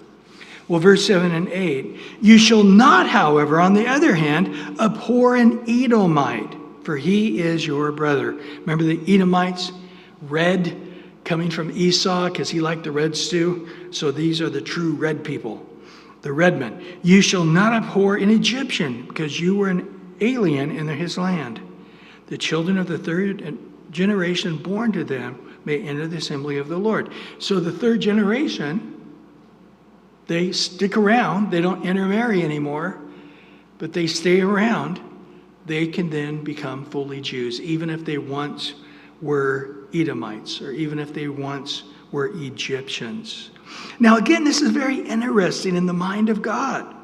Well, verse 7 and 8, you shall not, however, on the other hand, abhor an Edomite, for he is your brother. Remember the Edomites, red, coming from Esau, because he liked the red stew. So these are the true red people, the red men. You shall not abhor an Egyptian, because you were an alien in his land. The children of the third generation born to them may enter the assembly of the Lord. So the third generation, they stick around. They don't intermarry anymore, but they stay around. They can then become fully Jews, even if they once were Edomites, or even if they once were Egyptians. Now, again, this is very interesting in the mind of God.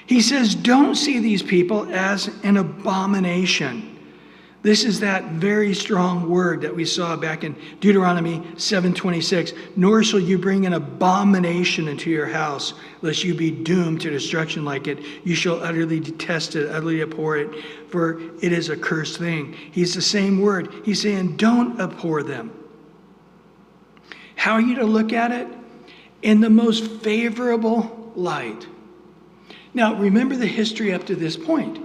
He says, don't see these people as an abomination. This is that very strong word that we saw back in Deuteronomy 7:26. Nor shall you bring an abomination into your house, lest you be doomed to destruction like it. You shall utterly detest it, utterly abhor it, for it is a cursed thing. He's the same word. He's saying, don't abhor them. How are you to look at it? In the most favorable light. Now, remember the history up to this point.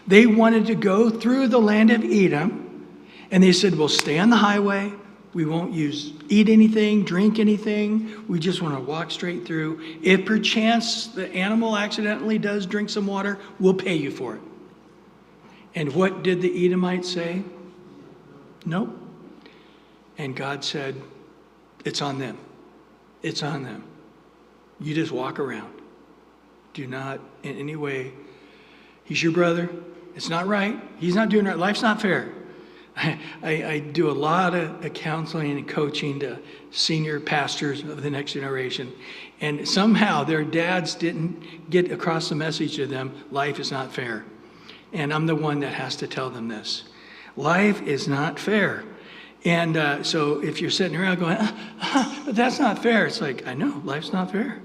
They wanted to go through the land of Edom, and they said, we'll stay on the highway. We won't eat anything, drink anything. We just want to walk straight through. If perchance the animal accidentally does drink some water, we'll pay you for it. And what did the Edomites say? Nope. And God said, it's on them. It's on them. You just walk around. Do not in any way. He's your brother. It's not right. He's not doing right. Life's not fair. I do a lot of counseling and coaching to senior pastors of the next generation. And somehow their dads didn't get across the message to them, life is not fair. And I'm the one that has to tell them this. Life is not fair. And so if you're sitting around going, but that's not fair. It's like, I know, life's not fair.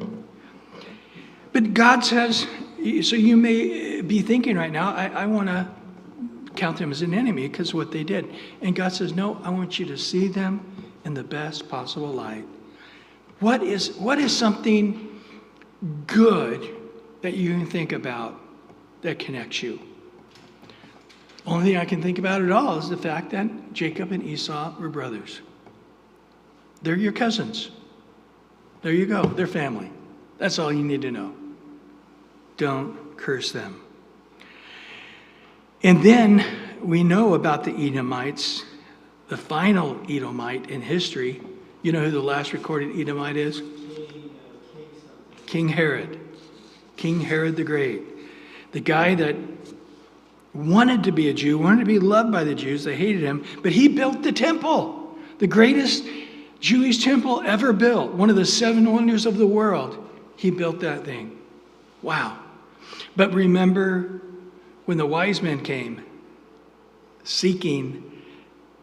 But God says, so you may be thinking right now, I want to count them as an enemy because of what they did. And God says, no, I want you to see them in the best possible light. What is something good that you can think about that connects you. Only thing I can think about at all is the fact that Jacob and Esau were brothers. They're your cousins. There you go. They're family. That's all you need to know. Don't curse them. And then we know about the Edomites, the final Edomite in history. You know who the last recorded Edomite is? King Herod. King Herod the Great. The guy that wanted to be a Jew, wanted to be loved by the Jews. They hated him, but he built the temple, the greatest Jewish temple ever built, one of the 7 wonders of the world. He built that thing. Wow. But remember when the wise men came seeking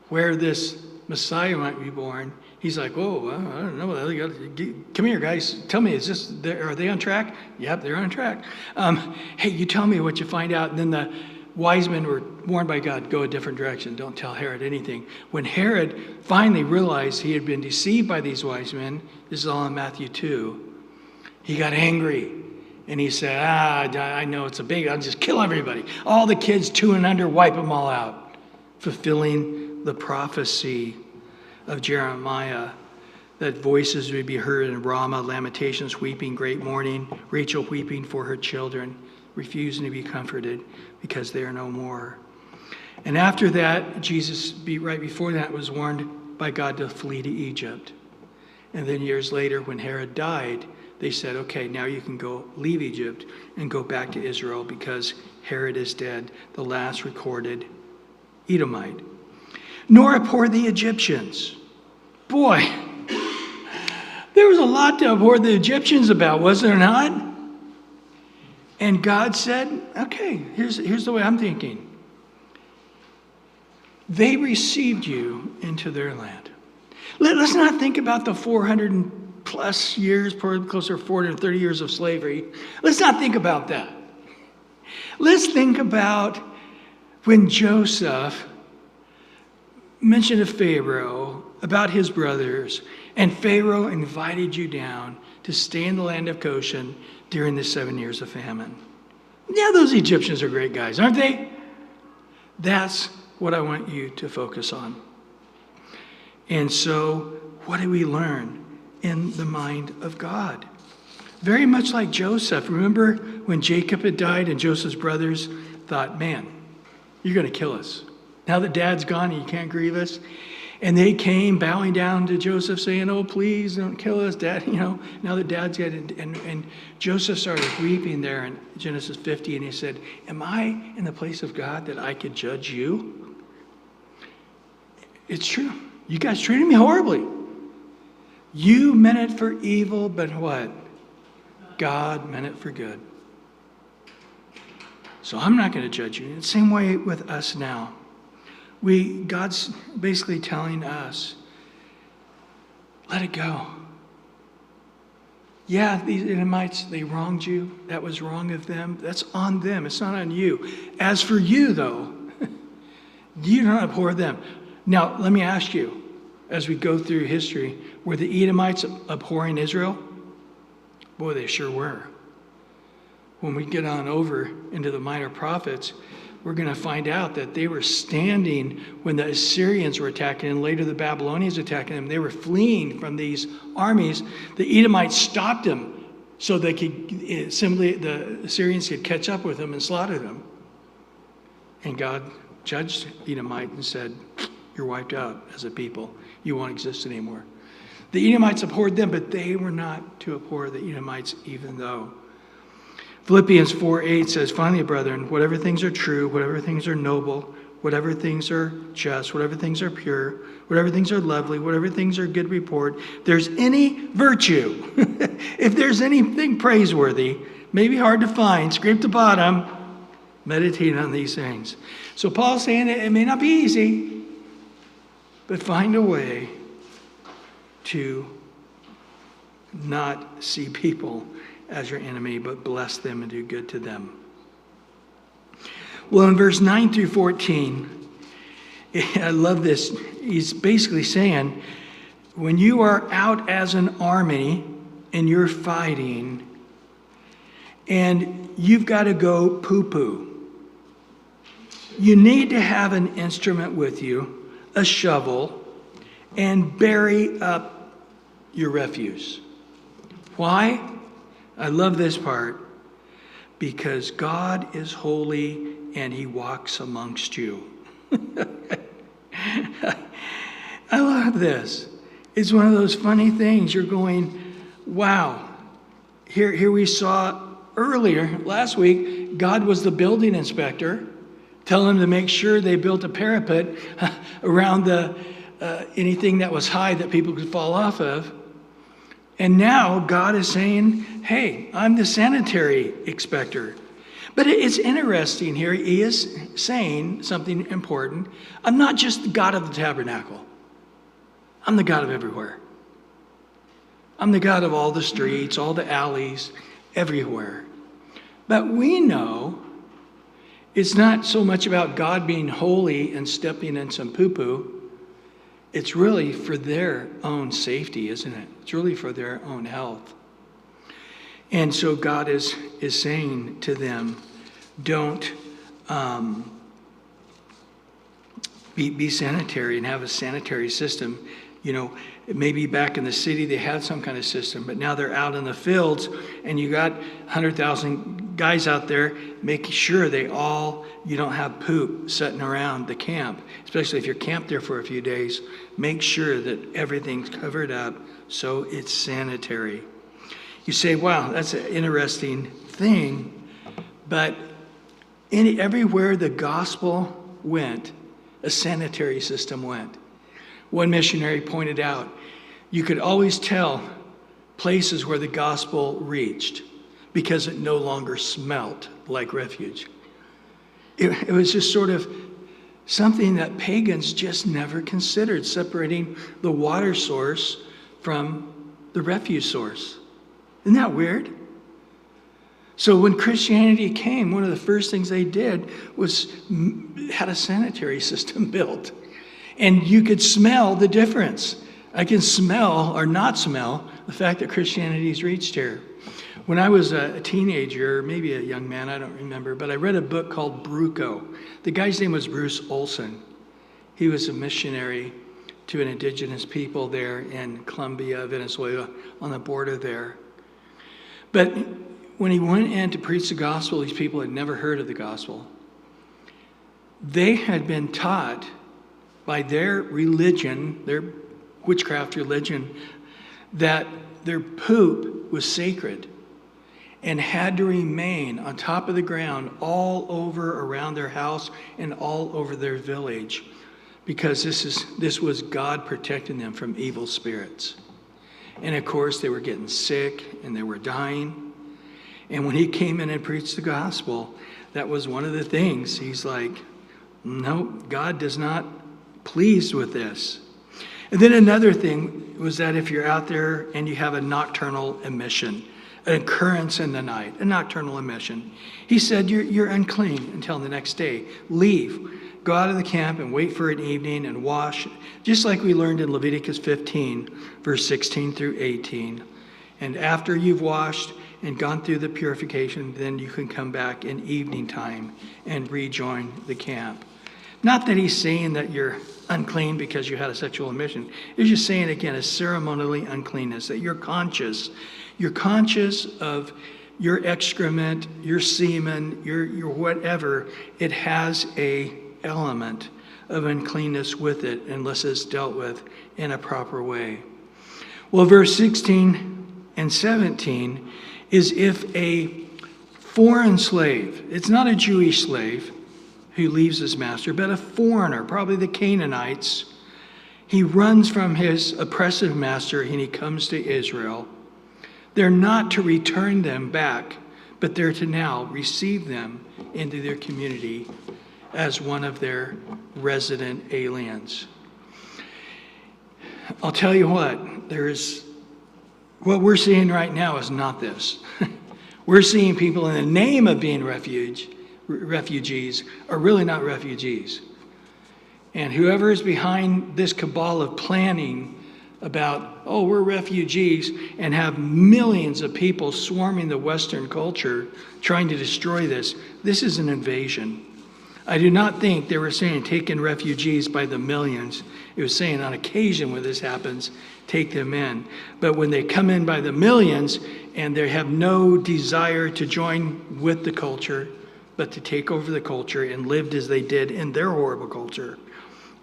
where this Messiah might be born, he's like, whoa, I don't know. Come here, guys. Tell me, are they on track? Yep, they're on track. Hey, you tell me what you find out. And then the wise men were warned by God, go a different direction. Don't tell Herod anything. When Herod finally realized he had been deceived by these wise men, this is all in Matthew 2, he got angry. And he said, I know it's a big, I'll just kill everybody. All the kids 2 and under, wipe them all out. Fulfilling the prophecy of Jeremiah that voices would be heard in Ramah, lamentations, weeping, great mourning, Rachel weeping for her children, refusing to be comforted because they are no more. And after that, Jesus, right before that, was warned by God to flee to Egypt. And then years later, when Herod died, they said, okay, now you can go leave Egypt and go back to Israel because Herod is dead, the last recorded Edomite. Nor abhor the Egyptians. Boy, there was a lot to abhor the Egyptians about, was there not? And God said, okay, here's the way I'm thinking. They received you into their land. Let's not think about the 400 plus years, closer to 430 years of slavery. Let's not think about that. Let's think about when Joseph mentioned to Pharaoh about his brothers, and Pharaoh invited you down to stay in the land of Goshen during the 7 years of famine. Yeah, those Egyptians are great guys, aren't they? That's what I want you to focus on. And so, what do we learn in the mind of God? Very much like Joseph. Remember when Jacob had died and Joseph's brothers thought, man, you're going to kill us. Now that Dad's gone and you can't grieve us. And they came bowing down to Joseph saying, oh, please don't kill us, Dad. Now that Dad's dead. And Joseph started weeping there in Genesis 50. And he said, am I in the place of God that I could judge you? It's true. You guys treated me horribly. You meant it for evil, but what? God meant it for good. So I'm not going to judge you. The same way with us now. God's basically telling us, let it go. Yeah, these Edomites, they wronged you. That was wrong of them. That's on them. It's not on you. As for you, though, you don't abhor them. Now, let me ask you, as we go through history, were the Edomites abhorring Israel? Boy, they sure were. When we get on over into the minor prophets, we're going to find out that they were standing when the Assyrians were attacking and later the Babylonians attacking them. They were fleeing from these armies. The Edomites stopped them so they could simply, the Assyrians could catch up with them and slaughter them. And God judged Edomite and said, you're wiped out as a people. You won't exist anymore. The Edomites abhorred them, but they were not to abhor the Edomites even though. Philippians 4:8 says, finally, brethren, whatever things are true, whatever things are noble, whatever things are just, whatever things are pure, whatever things are lovely, whatever things are good report, there's any virtue, if there's anything praiseworthy, maybe hard to find, scrape the bottom, meditate on these things. So Paul's saying it may not be easy, but find a way to not see people as your enemy, but bless them and do good to them. Well, in verse 9 through 14, I love this. He's basically saying, when you are out as an army and you're fighting, and you've got to go poo-poo, you need to have an instrument with you, a shovel, and bury up your refuse. Why? I love this part. Because God is holy and he walks amongst you. I love this. It's one of those funny things. You're going, wow. Here we saw earlier, last week, God was the building inspector, telling them to make sure they built a parapet around anything that was high that people could fall off of. And now God is saying, hey, I'm the sanitary inspector. But it's interesting here. He is saying something important. I'm not just the God of the tabernacle. I'm the God of everywhere. I'm the God of all the streets, all the alleys, everywhere. But we know it's not so much about God being holy and stepping in some poo-poo. It's really for their own safety, isn't it? It's really for their own health. And so God is saying to them, don't be sanitary and have a sanitary system. You know, maybe back in the city they had some kind of system, but now they're out in the fields and you got 100,000 guys out there making sure you don't have poop sitting around the camp. Especially if you're camped there for a few days, make sure that everything's covered up so it's sanitary. You say, wow, that's an interesting thing, but everywhere the gospel went, a sanitary system went. One missionary pointed out, you could always tell places where the gospel reached because it no longer smelt like refuge. It was just sort of something that pagans just never considered, separating the water source from the refuse source. Isn't that weird? So when Christianity came, one of the first things they did was had a sanitary system built. And you could smell the difference. I can smell or not smell the fact that Christianity's reached here. When I was a teenager, maybe a young man, I don't remember, but I read a book called Bruco. The guy's name was Bruce Olson. He was a missionary to an indigenous people there in Colombia, Venezuela, on the border there. But when he went in to preach the gospel, these people had never heard of the gospel. They had been taught by their religion, their witchcraft religion, that their poop was sacred and had to remain on top of the ground all over around their house and all over their village, because this was God protecting them from evil spirits. And of course, they were getting sick and they were dying. And when he came in and preached the gospel, that was one of the things. He's like, no, God does not pleased with this. And then another thing was that if you're out there and you have a nocturnal emission, an occurrence in the night, a nocturnal emission, he said you're unclean until the next day. Leave. Go out of the camp and wait for an evening and wash, just like we learned in Leviticus 15, verse 16 through 18. And after you've washed and gone through the purification, then you can come back in evening time and rejoin the camp. Not that he's saying that you're unclean because you had a sexual emission. He's just saying, again, a ceremonially uncleanness, that you're conscious. You're conscious of your excrement, your semen, your whatever. It has a element of uncleanness with it unless it's dealt with in a proper way. Well, verse 16 and 17 is if a foreign slave, it's not a Jewish slave who leaves his master, but a foreigner, probably the Canaanites, he runs from his oppressive master and he comes to Israel. They're not to return them back, but they're to now receive them into their community as one of their resident aliens. I'll tell you what we're seeing right now is not this. We're seeing people in the name of being refugees are really not refugees. And whoever is behind this cabal of planning about, oh, we're refugees, and have millions of people swarming the Western culture trying to destroy this. This is an invasion. I do not think they were saying take in refugees by the millions. It was saying on occasion when this happens, take them in. But when they come in by the millions and they have no desire to join with the culture, but to take over the culture and lived as they did in their horrible culture,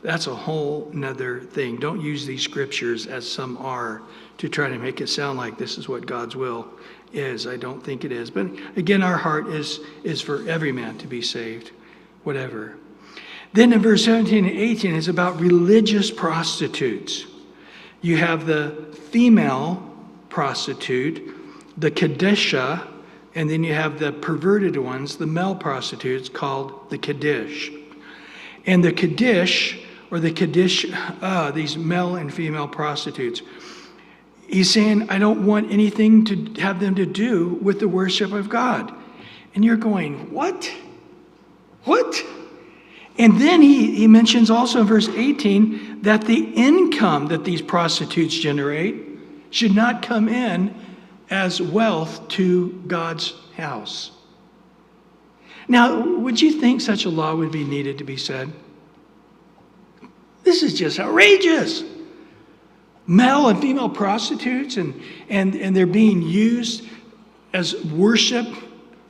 that's a whole nother thing. Don't use these scriptures, as some are, to try to make it sound like this is what God's will is. I don't think it is. But again, our heart is for every man to be saved, whatever. Then in verse 17 and 18 is about religious prostitutes. You have the female prostitute, the Kadisha, and then you have the perverted ones, the male prostitutes called the Kaddish. And the Kaddish, or the Kaddish, these male and female prostitutes, he's saying, I don't want anything to have them to do with the worship of God. And you're going, what? What? And then he mentions also in verse 18 that the income that these prostitutes generate should not come in as wealth to God's house. Now, would you think such a law would be needed to be said? This is just outrageous. Male and female prostitutes, and they're being used as worship,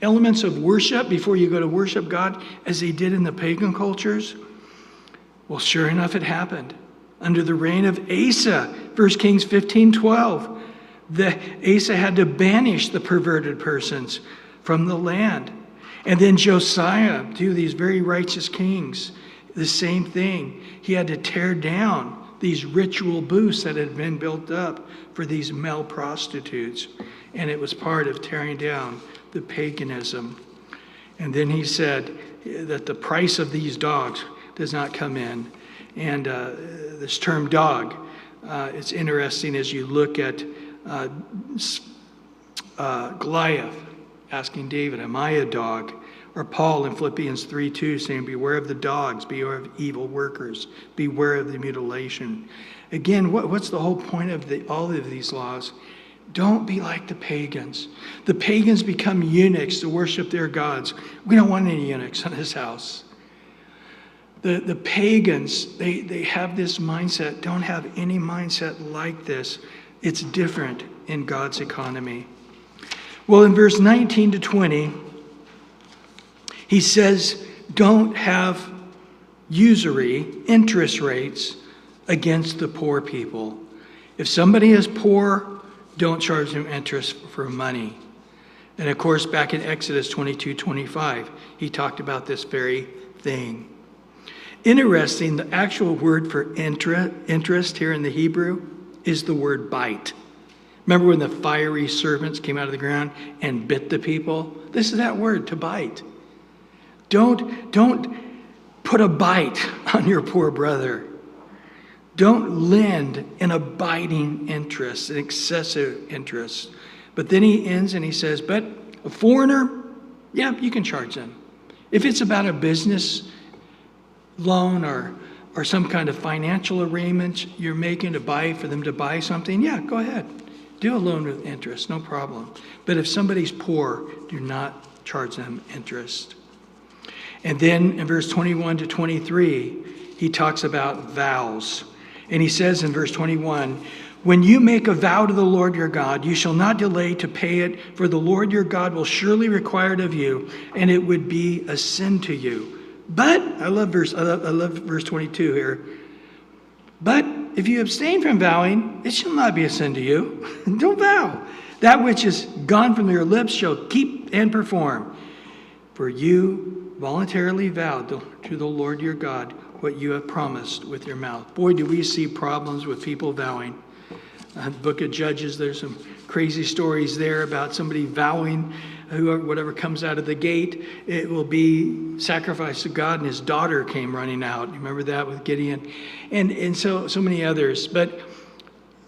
elements of worship before you go to worship God, as they did in the pagan cultures. Well, sure enough, it happened. Under the reign of Asa, 1 Kings 15:12, Asa had to banish the perverted persons from the land. And then Josiah, two of these very righteous kings, the same thing. He had to tear down these ritual booths that had been built up for these male prostitutes. And it was part of tearing down the paganism. And then he said that the price of these dogs does not come in. And this term dog, it's interesting as you look at Goliath asking David, am I a dog? Or Paul in Philippians 3:2 saying, beware of the dogs, beware of evil workers, beware of the mutilation. Again, what's the whole point of all of these laws? Don't be like the pagans. The pagans become eunuchs to worship their gods. We don't want any eunuchs in this house. The pagans, they have this mindset. Don't have any mindset like this. It's different in God's economy. Well, in verse 19 to 20, he says, don't have usury, interest rates against the poor people. If somebody is poor, don't charge them interest for money. And of course, back in Exodus 22:25, he talked about this very thing. Interesting, the actual word for interest here in the Hebrew is the word bite. Remember when the fiery serpents came out of the ground and bit the people? This is that word, to bite. Don't put a bite on your poor brother. Don't lend an abiding interest, an excessive interest. But then he ends and he says, but a foreigner, yeah, you can charge them. If it's about a business loan or some kind of financial arrangement you're making for them to buy something, yeah, go ahead. Do a loan with interest, no problem. But if somebody's poor, do not charge them interest. And then in verse 21 to 23, he talks about vows. And he says in verse 21, when you make a vow to the Lord your God, you shall not delay to pay it, for the Lord your God will surely require it of you, and it would be a sin to you. But, I love verse 22 here. But if you abstain from vowing, it shall not be a sin to you. Don't vow. That which is gone from your lips shall keep and perform. For you voluntarily vowed to the Lord your God what you have promised with your mouth. Boy, do we see problems with people vowing. In the book of Judges, there's some crazy stories there about somebody vowing whatever comes out of the gate, it will be sacrificed to God, and his daughter came running out. You remember that with Gideon? And so many others. But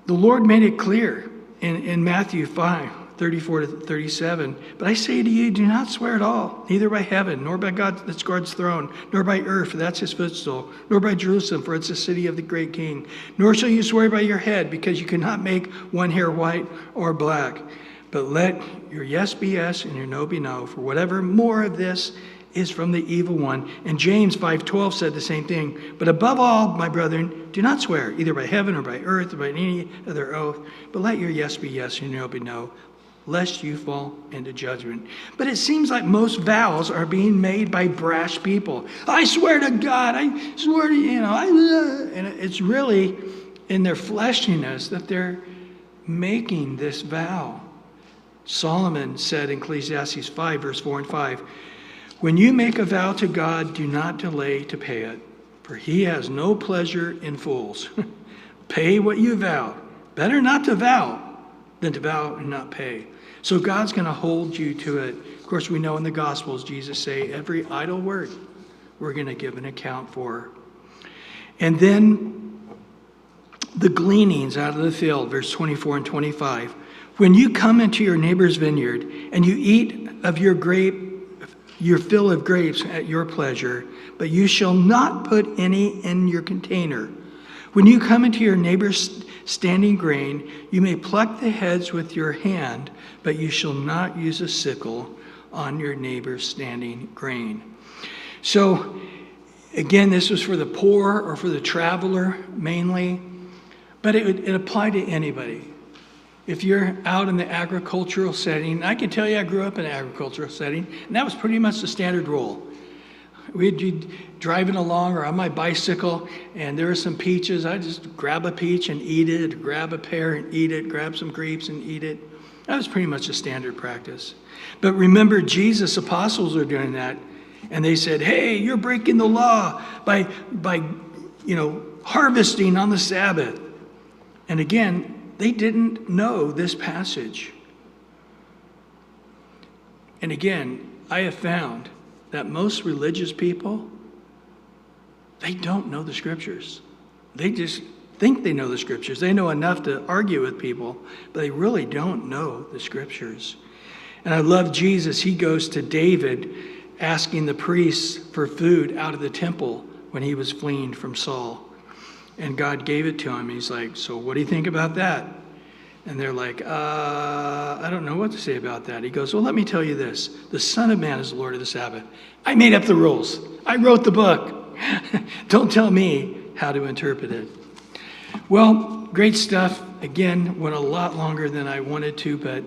the Lord made it clear in Matthew 5:13 34 to 37. But I say to you, do not swear at all, neither by heaven, nor by God that's God's throne, nor by earth, for that's his footstool, nor by Jerusalem, for it's the city of the great king. Nor shall you swear by your head, because you cannot make one hair white or black. But let your yes be yes and your no be no, for whatever more of this is from the evil one. And James 5:12 said the same thing. But above all, my brethren, do not swear, either by heaven or by earth or by any other oath, but let your yes be yes and your no be no, lest you fall into judgment. But it seems like most vows are being made by brash people. I swear to God, I swear to, and it's really in their fleshiness that they're making this vow. Solomon said in Ecclesiastes 5, verse 4 and 5, when you make a vow to God, do not delay to pay it, for he has no pleasure in fools. Pay what you vow. Better not to vow than to vow and not pay. So God's going to hold you to it. Of course, we know in the Gospels, Jesus say, every idle word we're going to give an account for. And then the gleanings out of the field, verse 24 and 25. When you come into your neighbor's vineyard and you eat of your fill of grapes at your pleasure, but you shall not put any in your container. When you come into your neighbor's standing grain, you may pluck the heads with your hand, but you shall not use a sickle on your neighbor's standing grain. So, again, this was for the poor or for the traveler mainly, but it applied to anybody. If you're out in the agricultural setting, I can tell you I grew up in an agricultural setting, and that was pretty much the standard rule. We'd be driving along or on my bicycle, and there were some peaches. I'd just grab a peach and eat it, grab a pear and eat it, grab some grapes and eat it. That was pretty much a standard practice. But remember, Jesus' apostles are doing that, and they said, hey, you're breaking the law by harvesting on the Sabbath. And again, they didn't know this passage. And again, I have found that most religious people, they don't know the scriptures. They just think they know the scriptures. They know enough to argue with people, but they really don't know the scriptures. And I love Jesus. He goes to David asking the priests for food out of the temple when he was fleeing from Saul. And God gave it to him. He's like, so what do you think about that? And they're like, I don't know what to say about that. He goes, well, let me tell you this. The Son of Man is the Lord of the Sabbath. I made up the rules. I wrote the book. Don't tell me how to interpret it. Well, great stuff. Again, went a lot longer than I wanted to, but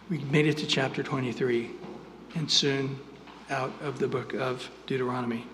we made it to chapter 23 and soon out of the book of Deuteronomy.